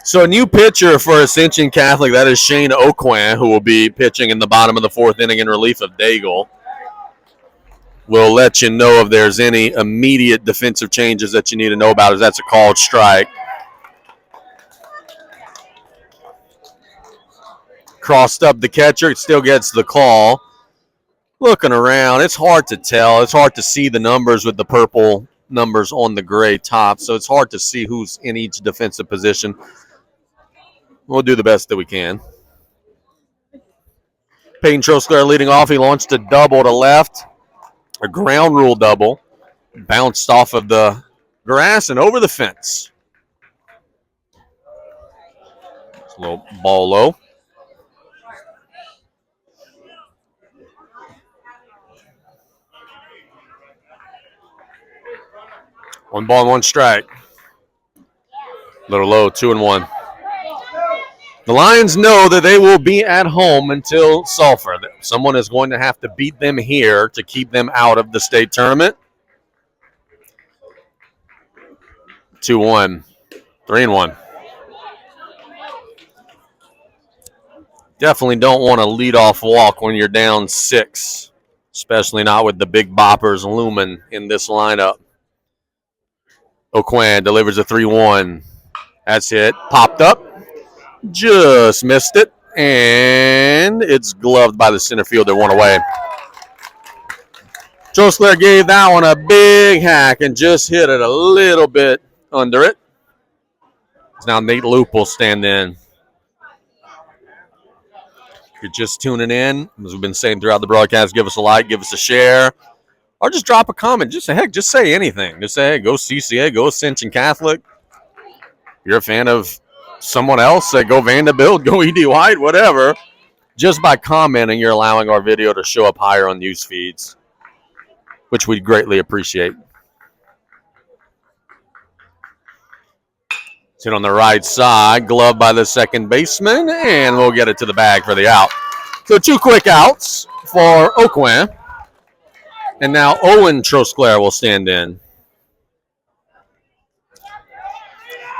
So a new pitcher for Ascension Catholic, that is Shane Oquan, who will be pitching in the bottom of the fourth inning in relief of Daigle. We'll let you know if there's any immediate defensive changes that you need to know about, as that's a called strike. Crossed up the catcher, it still gets the call. Looking around, it's hard to tell. It's hard to see the numbers with the purple numbers on the gray top, so it's hard to see who's in each defensive position. We'll do the best that we can. Peyton Trosclair leading off. He launched a double to left, a ground rule double. Bounced off of the grass and over the fence. It's a little ball low. One ball and one strike. Little low, 2-1. The Lions know that they will be at home until Sulphur. Someone is going to have to beat them here to keep them out of the state tournament. 2-1. 3-1. Definitely don't want a leadoff walk when you're down 6, especially not with the big boppers looming in this lineup. Oquan delivers a 3-1. That's it. Popped up. Just missed it. And it's gloved by the center fielder, one away. Trosclair gave that one a big hack and just hit it a little bit under it. Now Nate Loop will stand in. If you're just tuning in, as we've been saying throughout the broadcast, give us a like, give us a share, or just drop a comment. Just say anything. Just say, hey, go CCA, go Ascension Catholic. If you're a fan of someone else, say go Vanderbilt, go ED White, whatever. Just by commenting, you're allowing our video to show up higher on news feeds, which we'd greatly appreciate. Hit on the right side, gloved by the second baseman, and we'll get it to the bag for the out. So 2 quick outs for Oquan. And now Owen Trosclair will stand in.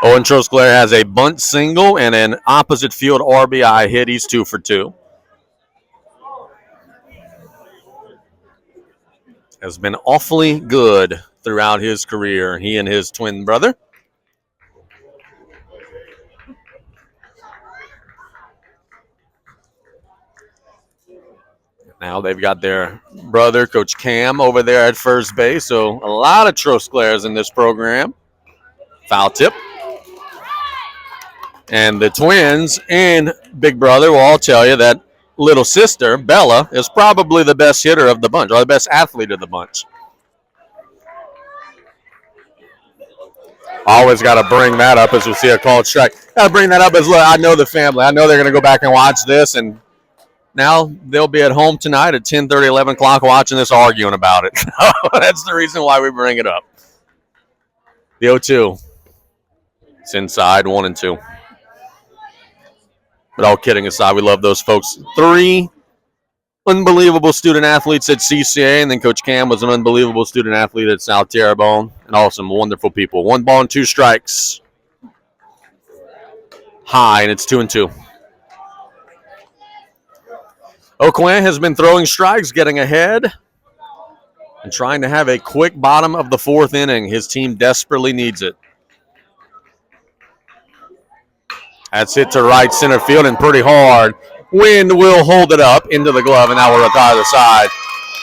Owen Trosclair has a bunt single and an opposite field RBI hit. He's 2 for 2. Has been awfully good throughout his career, he and his twin brother. Now they've got their brother, Coach Cam, over there at first base. So a lot of Trosclairs in this program. Foul tip. And the twins and big brother will all tell you that little sister, Bella, is probably the best hitter of the bunch, or the best athlete of the bunch. Always got to bring that up as we see a called strike. Got to bring that up as, look, I know the family. I know they're going to go back and watch this, and now they'll be at home tonight at 10:30, 11 o'clock watching this, arguing about it. That's the reason why we bring it up. The 0-2. It's inside, 1-2. But all kidding aside, we love those folks. 3 unbelievable student athletes at CCA, and then Coach Cam was an unbelievable student athlete at South Terrebonne, and all some wonderful people. 1 ball and 2 strikes. High, and it's 2-2. Oquan has been throwing strikes, getting ahead, and trying to have a quick bottom of the 4th inning. His team desperately needs it. That's hit to right center field and pretty hard. Wind will hold it up into the glove, and that will retire the side.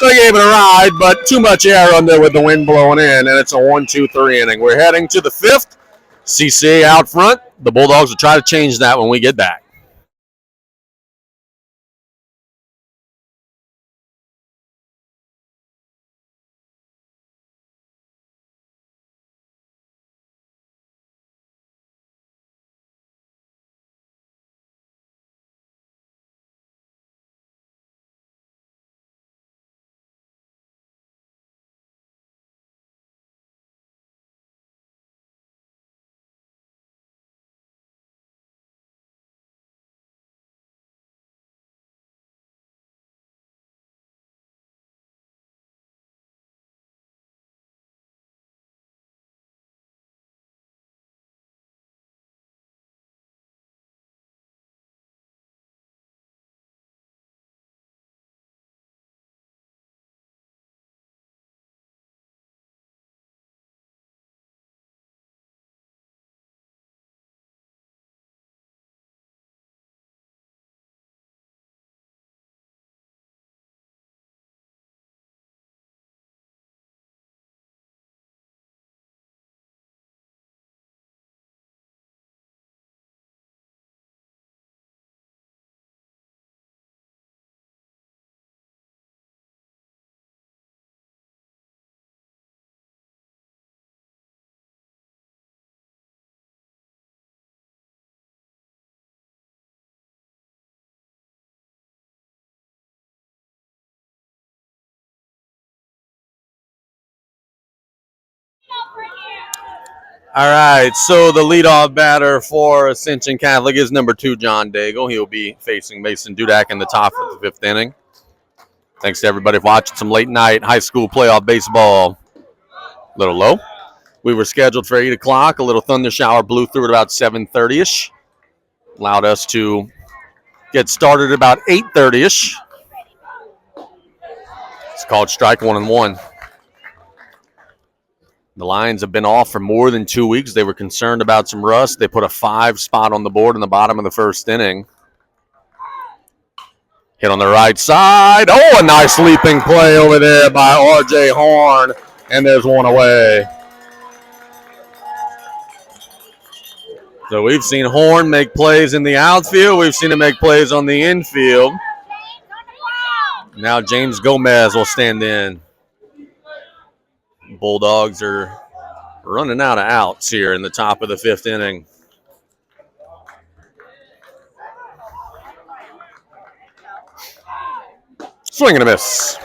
They gave it a ride, but too much air under with the wind blowing in, and it's a 1-2-3 inning. We're heading to the 5th. CCA out front. The Bulldogs will try to change that when we get back. All right, so the leadoff batter for Ascension Catholic is number 2, John Daigle. He'll be facing Mason Dudak in the top of the 5th inning. Thanks to everybody for watching some late night high school playoff baseball. A little low. We were scheduled for 8 o'clock. A little thunder shower blew through at about 7:30ish. Allowed us to get started about 8:30ish. It's called strike 1-1. The Lions have been off for more than 2 weeks. They were concerned about some rust. They put a 5 spot on the board in the bottom of the 1st inning. Hit on the right side. Oh, a nice leaping play over there by R.J. Horn. And there's one away. So we've seen Horn make plays in the outfield. We've seen him make plays on the infield. Now James Gomez will stand in. Bulldogs are running out of outs here in the top of the 5th inning. Swing and a miss.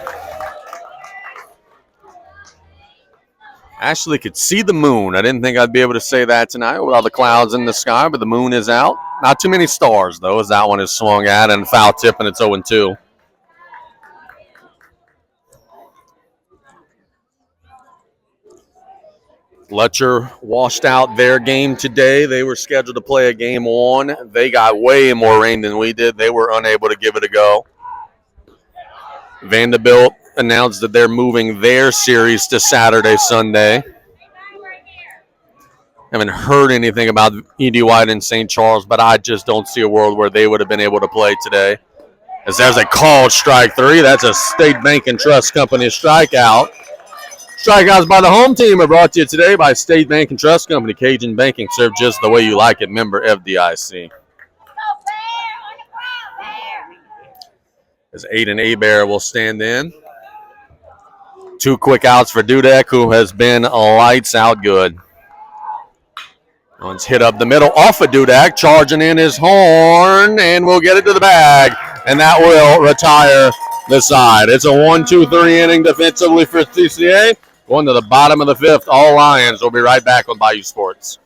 Ashley could see the moon. I didn't think I'd be able to say that tonight with all the clouds in the sky, but the moon is out. Not too many stars, though, as that one is swung at and foul tip, and it's 0-2. Letcher washed out their game today. They were scheduled to play a game 1. They got way more rain than we did. They were unable to give it a go. Vanderbilt announced that they're moving their series to Saturday, Sunday. Haven't heard anything about E.D. White and St. Charles, but I just don't see a world where they would have been able to play today. As there's a called strike 3. That's a State Bank and Trust Company strikeout. Strikeouts by the home team are brought to you today by State Bank and Trust Company. Cajun Banking, served just the way you like it. Member FDIC. As Aiden Abear will stand in. 2 quick outs for Dudek, who has been lights out good. One's hit up the middle off of Dudek, charging in his Horn, and we'll get it to the bag, and that will retire the side. It's a 1-2-3 inning defensively for CCA. Going to the bottom of the 5th, all Lions. We'll be right back on Bayou Sports.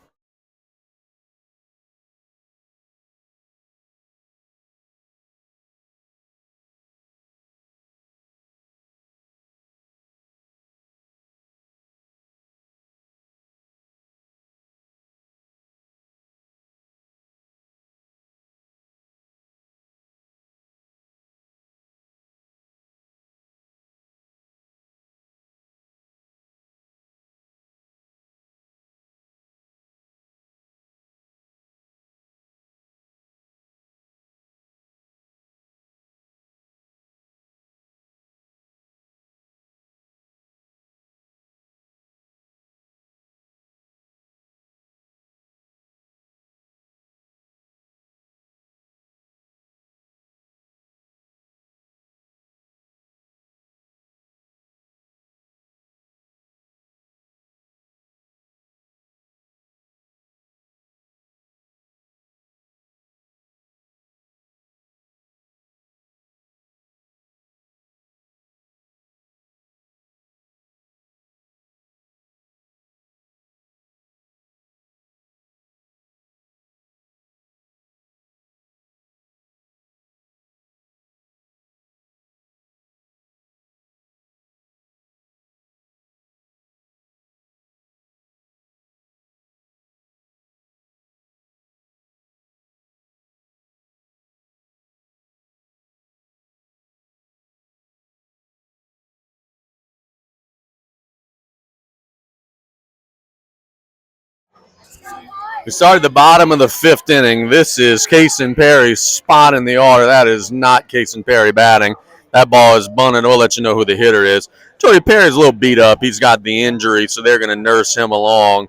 We started the bottom of the 5th inning. This is Kason Perry's spot in the order. That is not Kason Perry batting. That ball is bunted. We'll let you know who the hitter is. Jody Perry's a little beat up. He's got the injury, so they're going to nurse him along.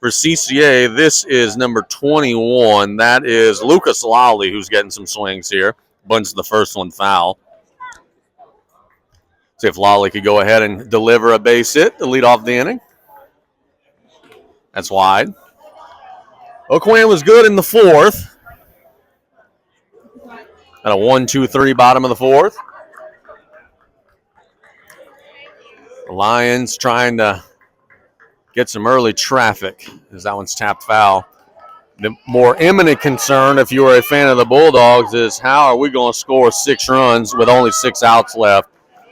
For CCA, this is number 21. That is Lucas Lawley, who's getting some swings here. Bunts the first one foul. See if Lawley could go ahead and deliver a base hit to lead off the inning. That's wide. O'Quinn was good in the 4th. At a 1-2-3 bottom of the 4th. The Lions trying to get some early traffic as that one's tapped foul. The more imminent concern, if you are a fan of the Bulldogs, is how are we going to score 6 runs with only 6 outs left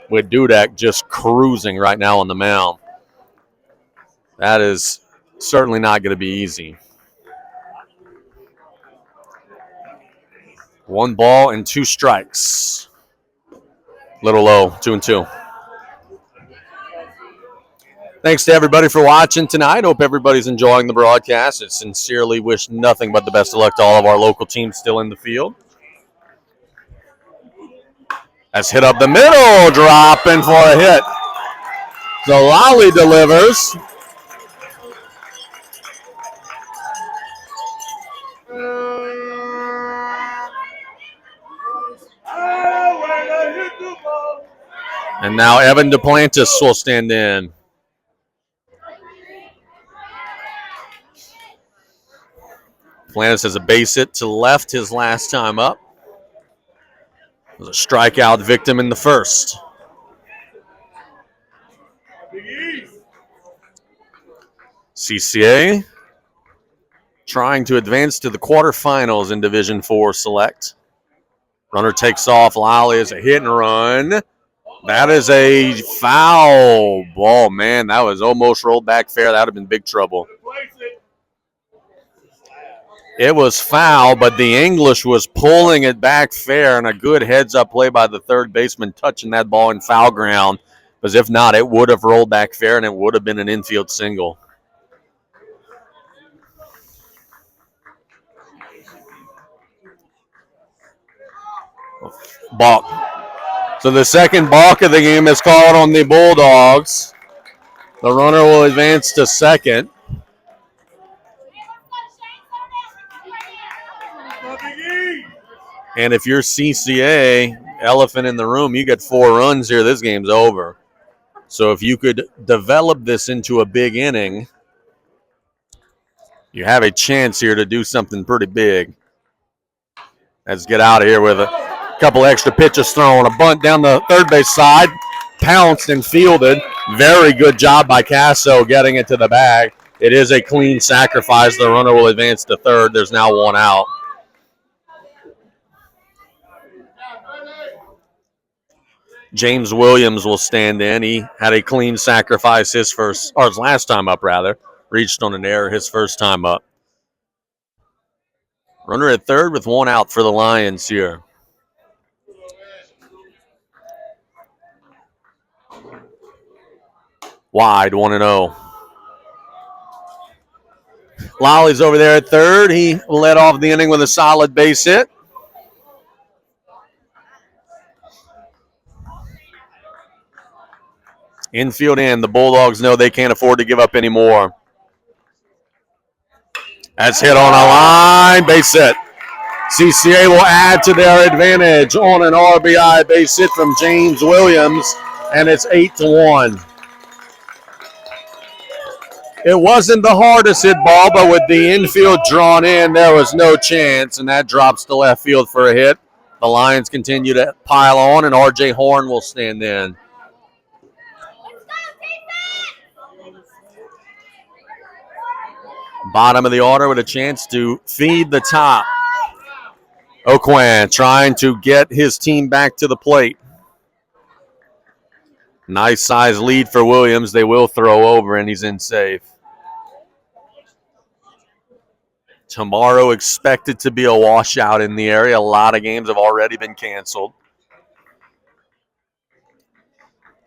with Dudek just cruising right now on the mound. That is certainly not going to be easy. 1 ball and 2 strikes. Little low, 2-2. Thanks to everybody for watching tonight. Hope everybody's enjoying the broadcast. I sincerely wish nothing but the best of luck to all of our local teams still in the field. That's hit up the middle, dropping for a hit. So Lally delivers. And now Evan Duplantis will stand in. Duplantis has a base hit to left his last time up. Was a strikeout victim in the first. CCA trying to advance to the quarterfinals in Division IV Select. Runner takes off. Lally is a hit and run. That is a foul ball, man. That was almost rolled back fair. That would have been big trouble. It was foul, but the English was pulling it back fair, and a good heads-up play by the third baseman touching that ball in foul ground. Because if not, it would have rolled back fair, and it would have been an infield single. Balk. So the second balk of the game is called on the Bulldogs. The runner will advance to second. And if you're CCA, elephant in the room, you get 4 runs here, this game's over. So if you could develop this into a big inning, you have a chance here to do something pretty big. Let's get out of here with a couple extra pitches thrown. A bunt down the third base side, pounced and fielded. Very good job by Casso getting it to the bag. It is a clean sacrifice. The runner will advance to third. There's now 1 out. James Williams will stand in. He had a clean sacrifice his last time up, rather. Reached on an error his first time up. Runner at third with 1 out for the Lions here. Wide, 1-0. Lolly's over there at third. He led off the inning with a solid base hit. Infield in. The Bulldogs know they can't afford to give up any more. That's hit on a line. Base hit. CCA will add to their advantage on an RBI base hit from James Williams, and it's 8-1. It wasn't the hardest hit ball, but with the infield drawn in, there was no chance, and that drops to left field for a hit. The Lions continue to pile on, and R.J. Horn will stand in. Bottom of the order with a chance to feed the top. Oquan trying to get his team back to the plate. Nice size lead for Williams. They will throw over, and he's in safe. Tomorrow expected to be a washout in the area. A lot of games have already been canceled.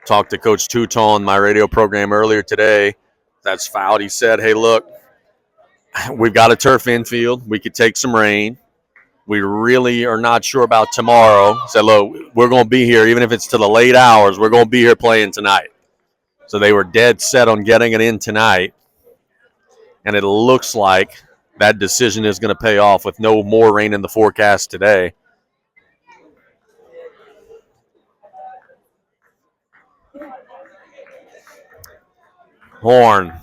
Talked to Coach Tuton on my radio program earlier today. That's fouled. He said, hey, look, we've got a turf infield. We could take some rain. We really are not sure about tomorrow. Said, look, we're going to be here, even if it's to the late hours. We're going to be here playing tonight. So they were dead set on getting it in tonight. And it looks like that decision is going to pay off with no more rain in the forecast today. Horn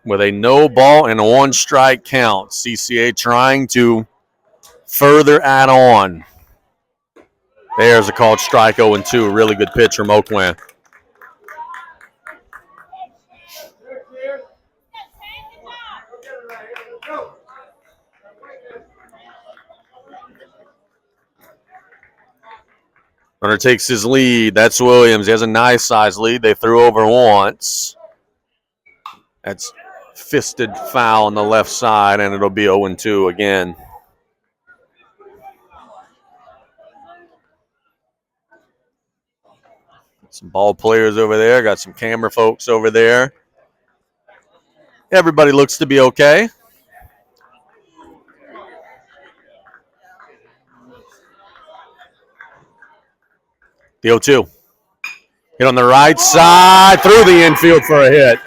with a no ball and a 1 strike count. CCA trying to further add on. There's a called strike 0-2. Really good pitch from Oakland. Runner takes his lead. That's Williams. He has a nice size lead. They threw over once. That's fisted foul on the left side, and it'll be 0-2 again. Some ball players over there. Got some camera folks over there. Everybody looks to be okay. The 0-2. Hit on the right side, through the infield for a hit.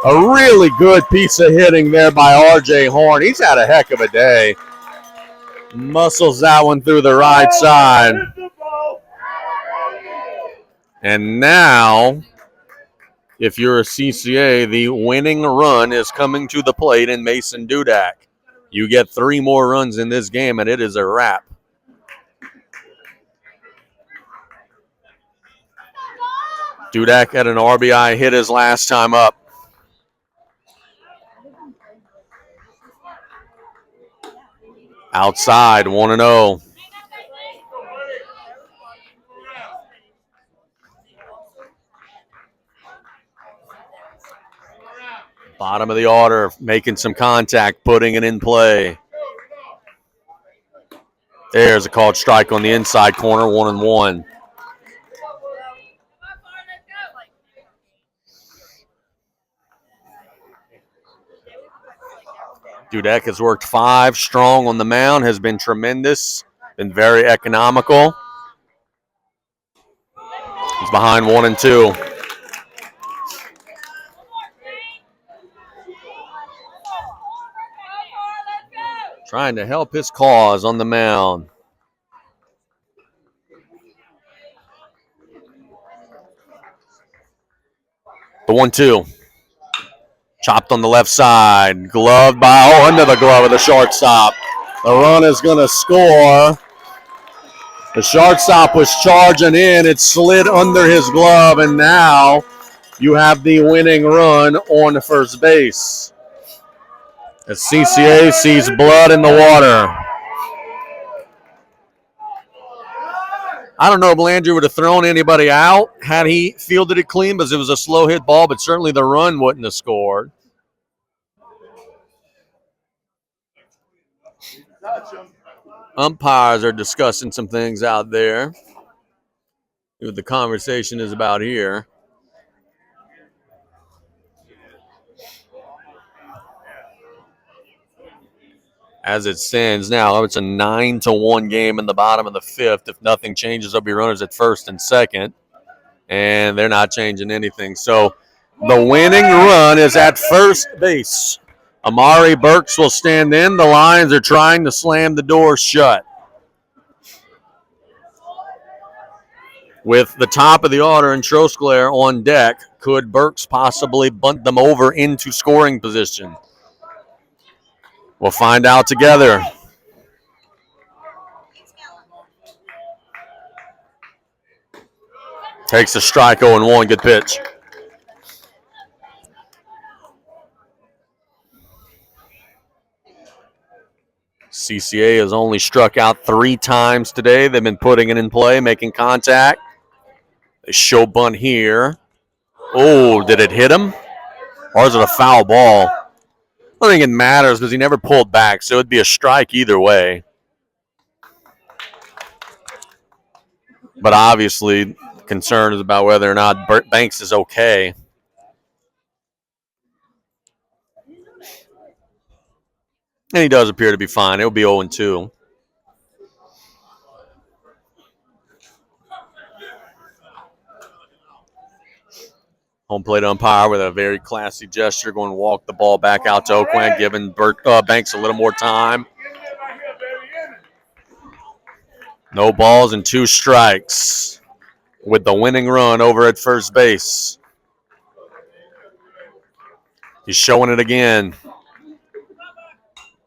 A really good piece of hitting there by R.J. Horn. He's had a heck of a day. Muscles that one through the right side. And now, if you're a CCA, the winning run is coming to the plate in Mason Dudak. You get 3 more runs in this game, and it is a wrap. Dudak had an RBI hit his last time up. Outside, 1-0. Bottom of the order, making some contact, putting it in play. There's a called strike on the inside corner, 1-1. Dudek has worked 5 strong on the mound, has been tremendous, been very economical. He's behind 1-2. Trying to help his cause on the mound. The 1-2. Chopped on the left side. Gloved by, under the glove of the shortstop. The run is going to score. The shortstop was charging in. It slid under his glove, and now you have the winning run on first base. As CCA sees blood in the water. I don't know if Landry would have thrown anybody out had he fielded it clean, because it was a slow hit ball, but certainly the run wouldn't have scored. Umpires are discussing some things out there. What the conversation is about here. As it stands now, it's a 9-1 game in the bottom of the 5th. If nothing changes, there'll be runners at first and second, and they're not changing anything. So the winning run is at first base. Amari Burks will stand in. The Lions are trying to slam the door shut. With the top of the order and Trosclair on deck, could Burks possibly bunt them over into scoring position? We'll find out together. Takes a strike, 0-1. Good pitch. CCA has only struck out 3 times today. They've been putting it in play, making contact. They show bunt here. Oh, did it hit him? Or is it a foul ball? I don't think it matters because he never pulled back, so it'd be a strike either way. But obviously, concern is about whether or not Banks is okay. And he does appear to be fine. It'll be 0-2. Home plate umpire with a very classy gesture, going to walk the ball back out to Oakland, giving Banks a little more time. No balls and 2 strikes with the winning run over at first base. He's showing it again.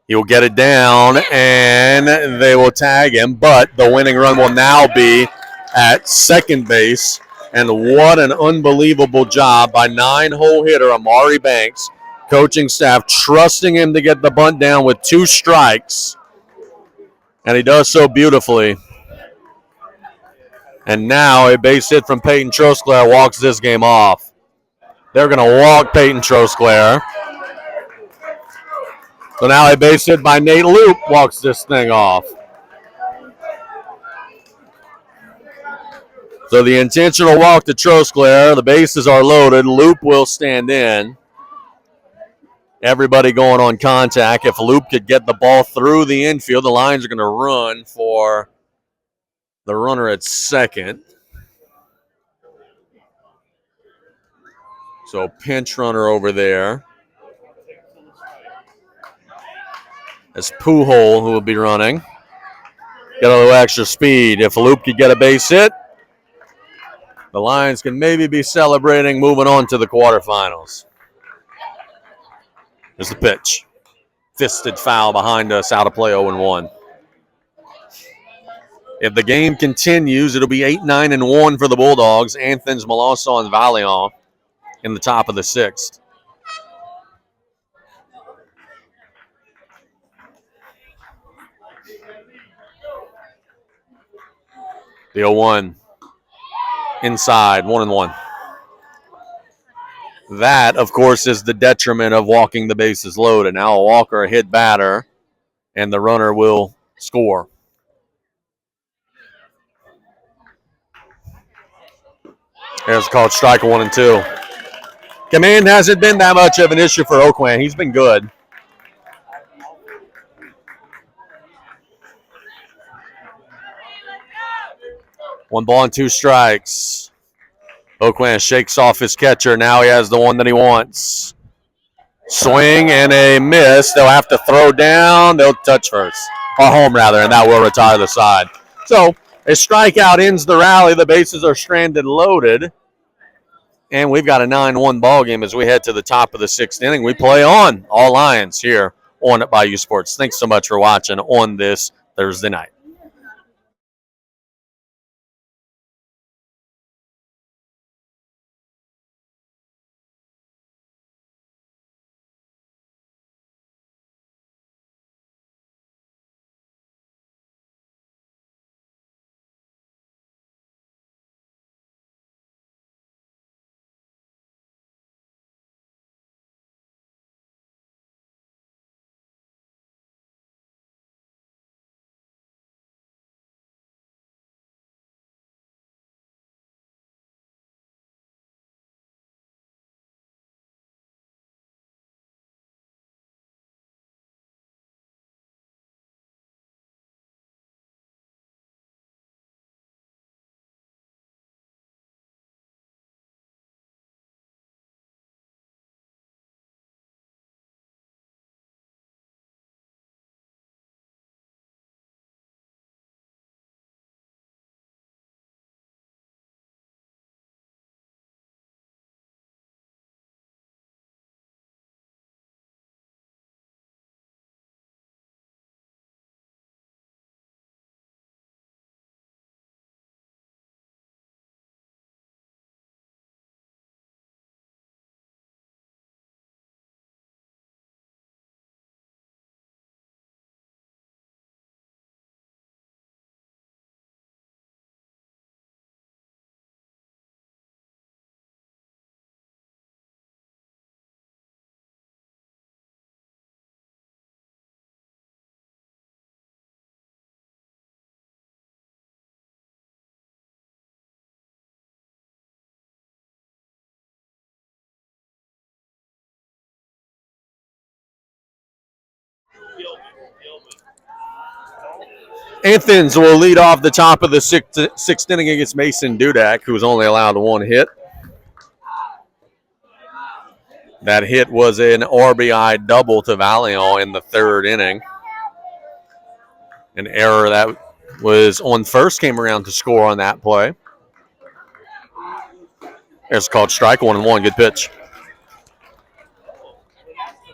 He will get it down, and they will tag him, but the winning run will now be at second base. And what an unbelievable job by 9-hole hitter Amari Banks, coaching staff trusting him to get the bunt down with 2 strikes. And he does so beautifully. And now a base hit from Peyton Trosclair walks this game off. They're going to walk Peyton Trosclair. So now a base hit by Nate Loop walks this thing off. So the intentional walk to Trosclair. The bases are loaded. Loop will stand in. Everybody going on contact. If Loop could get the ball through the infield, the Lions are going to run for the runner at second. So pinch runner over there. It's Pujol who will be running. Get a little extra speed. If Loop could get a base hit, the Lions can maybe be celebrating, moving on to the quarterfinals. There's the pitch. Fisted foul behind us, out of play 0-1. If the game continues, it'll be 8-9-1 for the Bulldogs. Anthony's, Molossaw, and Valiant in the top of the sixth. The 0-1. Inside, 1-1. That, of course, is the detriment of walking the bases loaded. Now a walker, a hit batter, and the runner will score. There's called strike 1-2. Command hasn't been that much of an issue for Oakland. He's been good. One ball and two strikes. Oakland shakes off his catcher. Now he has the one that he wants. Swing and a miss. They'll have to throw down. They'll touch first. Or home, rather, and that will retire the side. So a strikeout ends the rally. The bases are stranded loaded. And we've got a 9-1 ball game as we head to the top of the sixth inning. We play on all Lions here on Bayou Sports. Thanks so much for watching on this Thursday night. Anthons will lead off the top of the sixth inning against Mason Dudak, who was only allowed one hit. That hit was an RBI double to Valiant in the third inning. An error that was on first came around to score on that play. It's called strike 1-1. Good pitch.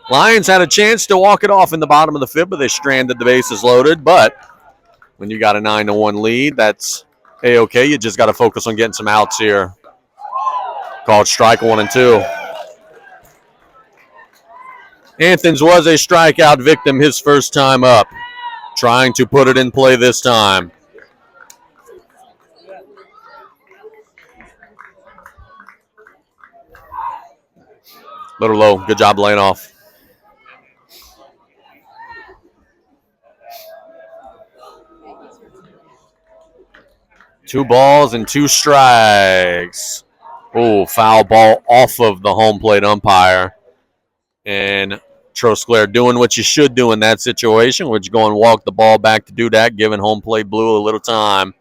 Lions had a chance to walk it off in the bottom of the fifth, but they stranded the bases loaded. But when you got a 9-1 lead, that's A-okay. You just got to focus on getting some outs here. Called strike 1-2. Anthons was a strikeout victim his first time up. Trying to put it in play this time. Little low. Good job laying off. Two balls and two strikes. Oh, foul ball off of the home plate umpire. And Trosclair doing what you should do in that situation, which is go and walk the ball back to Dudak, giving home plate blue a little time.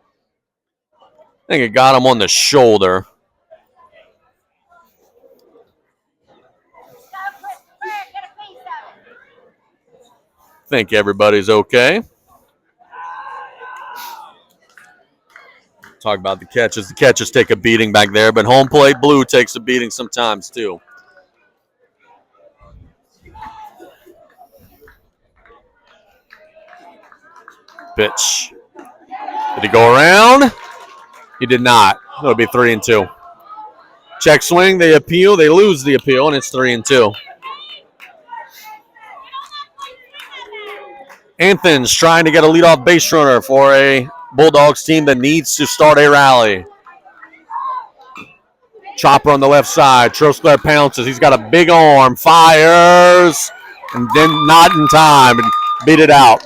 I think it got him on the shoulder. Think everybody's okay. Talk about the catches. The catches take a beating back there, but home plate blue takes a beating sometimes too. Pitch. Did he go around? He did not. It'll be 3-2. Check swing. They appeal. They lose the appeal, and it's 3-2. Anthony's trying to get a leadoff base runner for a Bulldogs team that needs to start a rally. Chopper on the left side. Trosclair pounces. He's got a big arm. Fires. And then not in time. And beat it out.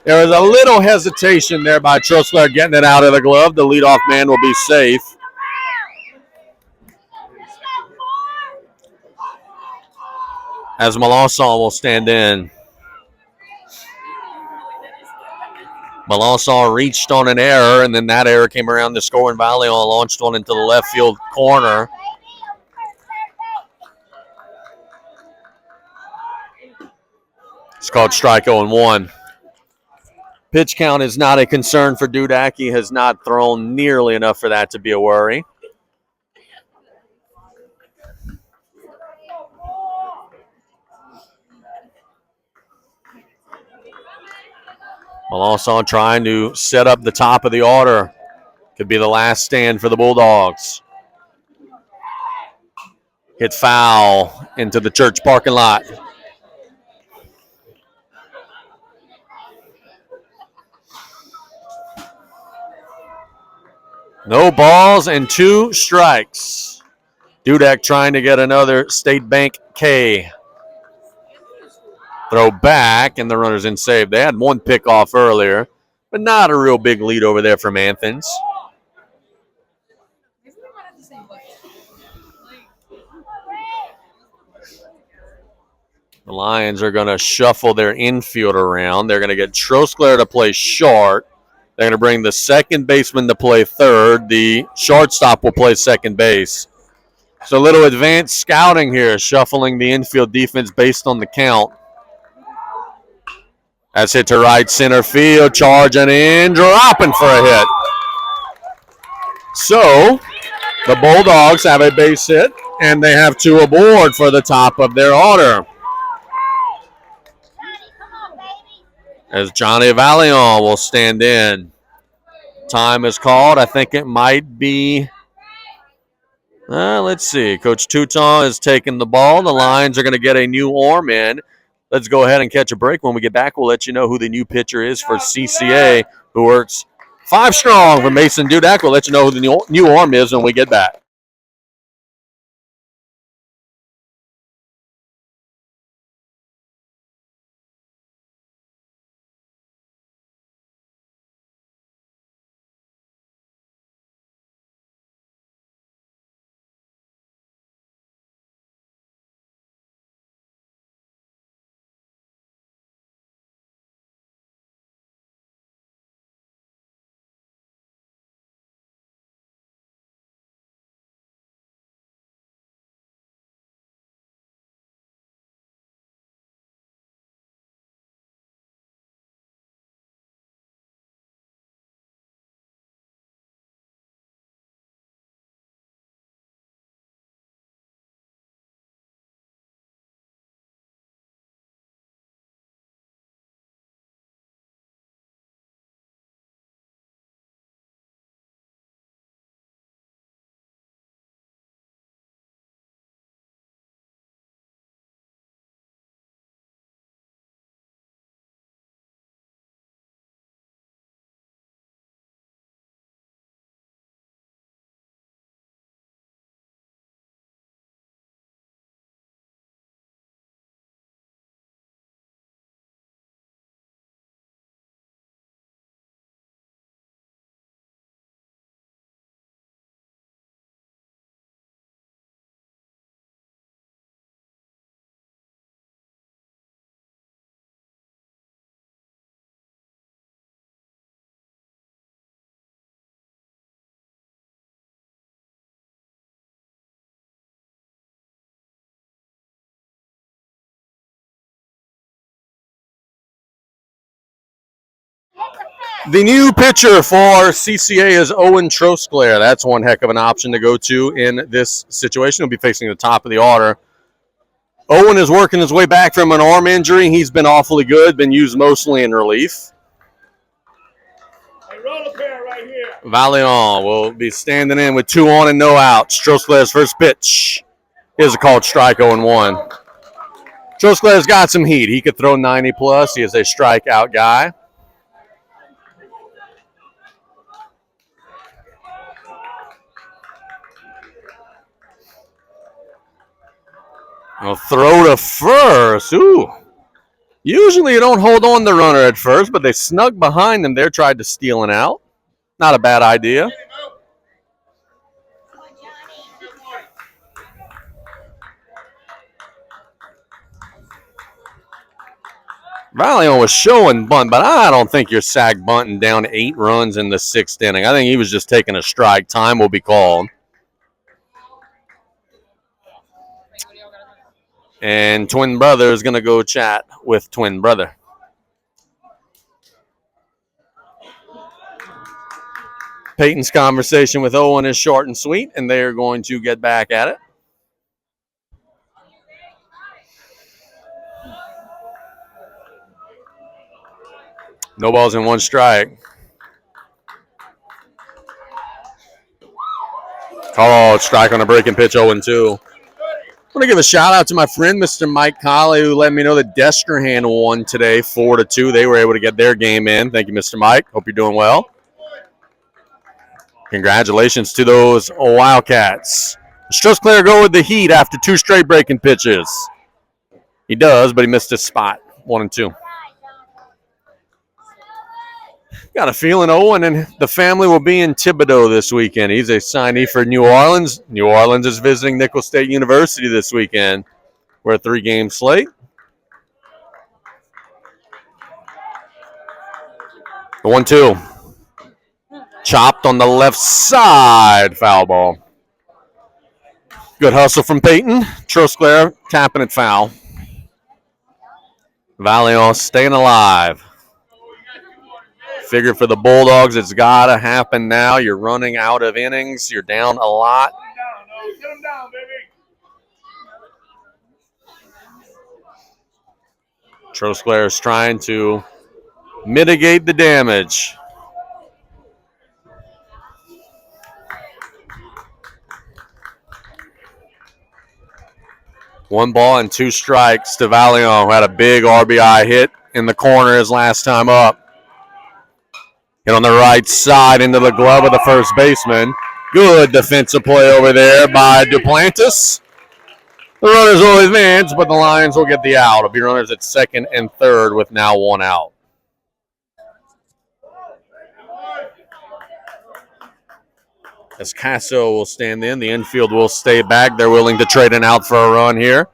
There was a little hesitation there by Trosclair getting it out of the glove. The leadoff man will be safe. As Melanson will stand in. Melanson reached on an error, and then that error came around the score, and Valion launched one into the left field corner. It's called strike 0-1. Pitch count is not a concern for Dudak. He has not thrown nearly enough for that to be a worry. Melanson trying to set up the top of the order. Could be the last stand for the Bulldogs. Hit foul into the church parking lot. No balls and two strikes. Dudak trying to get another State Bank K. Throw back, and the runner's in save. They had one pick off earlier, but not a real big lead over there from Anthony's. The Lions are going to shuffle their infield around. They're going to get Trosclair to play short. They're going to bring the second baseman to play third. The shortstop will play second base. So a little advanced scouting here, shuffling the infield defense based on the count. That's hit to right center field, charging in, dropping for a hit. So the Bulldogs have a base hit, and they have two aboard for the top of their order. As Johnny Valion will stand in. Time is called. I think it might be, let's see. Coach Touton has taken the ball. The Lions are going to get a new arm in. Let's go ahead and catch a break. When we get back, we'll let you know who the new pitcher is for CCA, who works 5 strong for Mason Dudak. We'll let you know who the new arm is when we get back. The new pitcher for CCA is Owen Trosclair. That's one heck of an option to go to in this situation. He'll be facing the top of the order. Owen is working his way back from an arm injury. He's been awfully good, been used mostly in relief. Valiant will be standing in with 2 on and no outs. Trosclair's first pitch is a called strike, 0-1. Trosclair's got some heat. He could throw 90 plus. He is a strikeout guy. He'll throw to first. Ooh. Usually you don't hold on the runner at first, but they snuck behind him there, tried to steal an out. Not a bad idea. Valiant was showing bunt, but I don't think you're sack bunting down 8 runs in the 6th inning. I think he was just taking a strike. Time will be called. And twin brother is going to go chat with twin brother. Peyton's conversation with Owen is short and sweet, and they are going to get back at it. No balls and 1 strike. Called strike on a breaking pitch, 0-2. I want to give a shout out to my friend, Mr. Mike Colley, who let me know that Destrehan won today, 4-2. They were able to get their game in. Thank you, Mr. Mike. Hope you're doing well. Congratulations to those Wildcats. Trosclair go with the heat after 2 straight breaking pitches. He does, but he missed his spot, 1-2. Got a feeling Owen and the family will be in Thibodaux this weekend. He's a signee for New Orleans. New Orleans is visiting Nicholls State University this weekend. We're a 3-game slate. The 1-2. Chopped on the left side. Foul ball. Good hustle from Peyton. Trosclair tapping it foul. Valiant staying alive. Figure for the Bulldogs, it's got to happen now. You're running out of innings. You're down a lot. Get them down, baby. Trosclair is trying to mitigate the damage. One ball and 2 strikes to Valiant, who had a big RBI hit in the corner his last time up. Hit on the right side into the glove of the first baseman. Good defensive play over there by Duplantis. The runners will advance, but the Lions will get the out. It'll be runners at 2nd and 3rd with now 1 out. As Casso will stand in, the infield will stay back. They're willing to trade an out for a run here.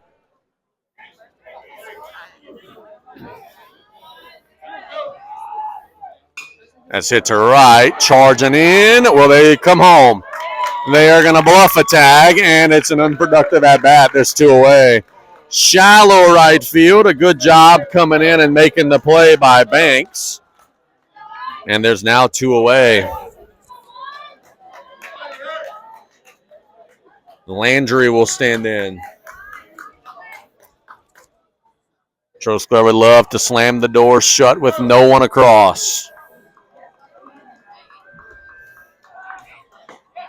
That's hit to right, charging in. Will they come home? They are going to bluff a tag, and it's an unproductive at-bat. There's 2 away. Shallow right field. A good job coming in and making the play by Banks. And there's now 2 away. Landry will stand in. Trosclair would love to slam the door shut with no one across.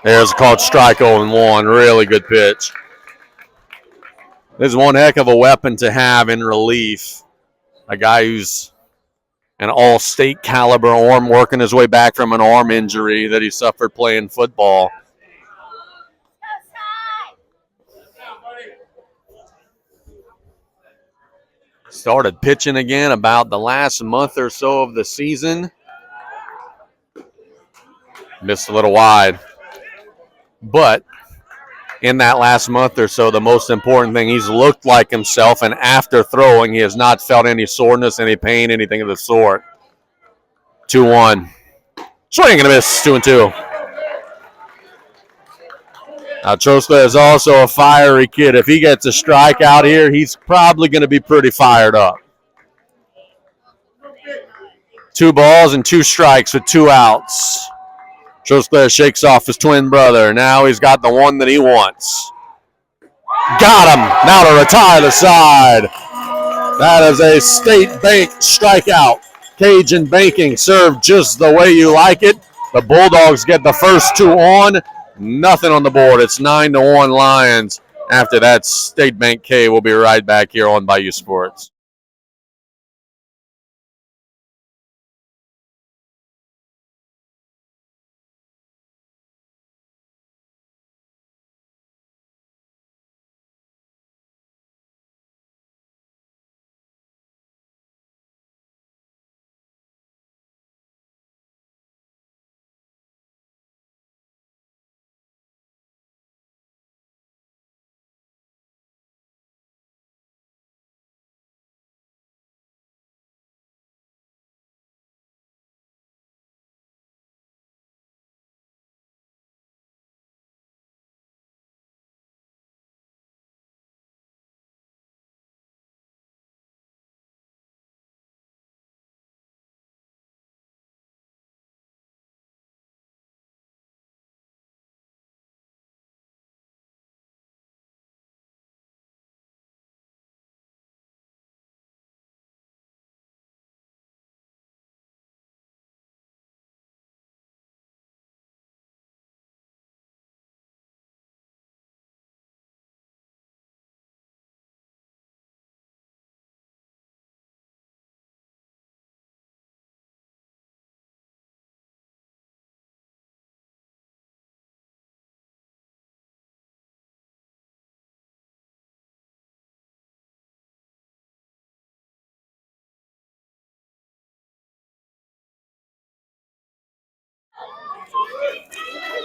There's a called strike 0-1. Really good pitch. This is one heck of a weapon to have in relief. A guy who's an all-state caliber arm, working his way back from an arm injury that he suffered playing football. Started pitching again about the last month or so of the season. Missed a little wide. But in that last month or so, the most important thing, he's looked like himself, and after throwing, he has not felt any soreness, any pain, anything of the sort. 2-1. Swing and a miss, 2-2. Now, Trosclair is also a fiery kid. If he gets a strike out here, he's probably going to be pretty fired up. 2 balls and 2 strikes with 2 outs. Trosclair shakes off his twin brother. Now he's got the one that he wants. Got him. Now to retire the side. That is a State Bank strikeout. Cajun banking served just the way you like it. The Bulldogs get the first 2 on. Nothing on the board. It's 9-1 Lions. After that State Bank K, we'll be right back here on Bayou Sports.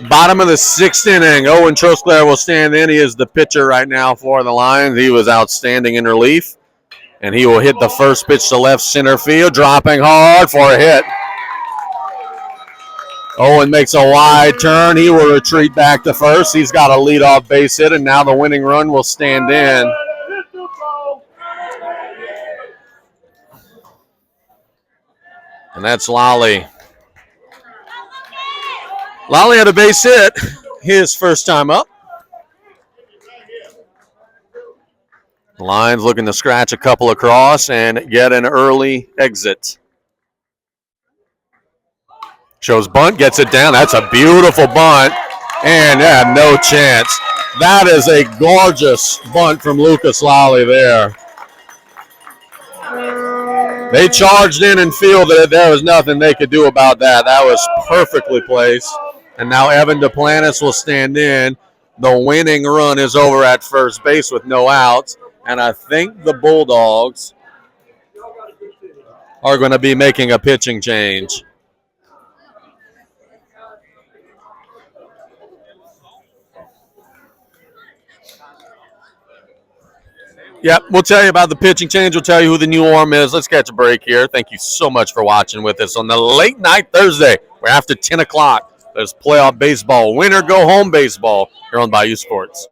Bottom of the 6th inning. Owen Trosclair will stand in. He is the pitcher right now for the Lions. He was outstanding in relief. And he will hit the first pitch to left center field, dropping hard for a hit. Owen makes a wide turn. He will retreat back to first. He's got a leadoff base hit, and now the winning run will stand in. And that's Lally. Lally had a base hit his first time up. The Lions looking to scratch a couple across and get an early exit. Shows bunt, gets it down. That's a beautiful bunt. And yeah, no chance. That is a gorgeous bunt from Lucas Lally there. They charged in and fielded it. There was nothing they could do about that. That was perfectly placed. And now Evan Duplantis will stand in. The winning run is over at first base with no outs. And I think the Bulldogs are going to be making a pitching change. Yep, we'll tell you about the pitching change. We'll tell you who the new arm is. Let's catch a break here. Thank you so much for watching with us on the late night Thursday. We're after 10 o'clock. There's playoff baseball, winner go home baseball here on Bayou Sports.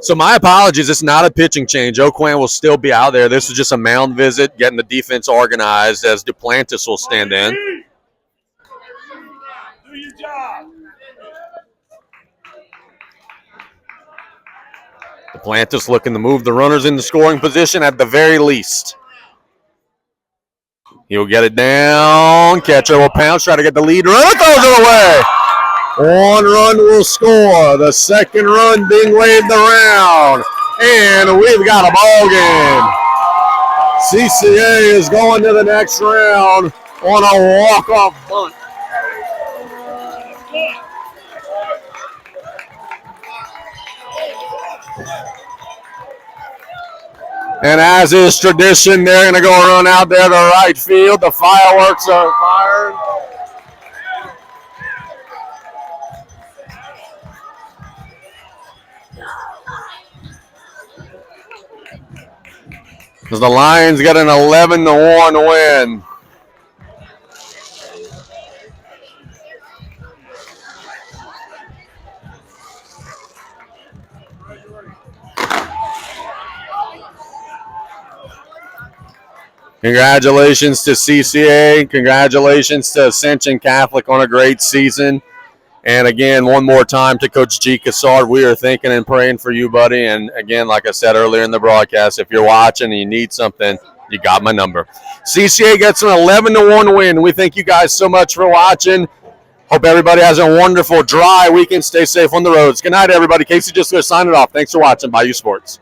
So my apologies, it's not a pitching change. Oquan will still be out there. This is just a mound visit, getting the defense organized as Duplantis will stand in. Do your job. Duplantis looking to move the runners into scoring position at the very least. He'll get it down. Catcher will pounce, try to get the lead. Runner throws it away. 1 run will score. The second run being waved around. And we've got a ball game. CCA is going to the next round on a walk-off bunt. And as is tradition, they're going to go run out there to right field. The fireworks are fired. As the Lions get an 11-1 win. Congratulations to CCA. Congratulations to Ascension Catholic on a great season. And again, one more time to Coach G. Cassard, we are thinking and praying for you, buddy. And again, like I said earlier in the broadcast, if you're watching and you need something, you got my number. CCA gets an 11-1 win. We thank you guys so much for watching. Hope everybody has a wonderful, dry weekend. Stay safe on the roads. Good night, everybody. Casey just going to sign it off. Thanks for watching Bayou Sports.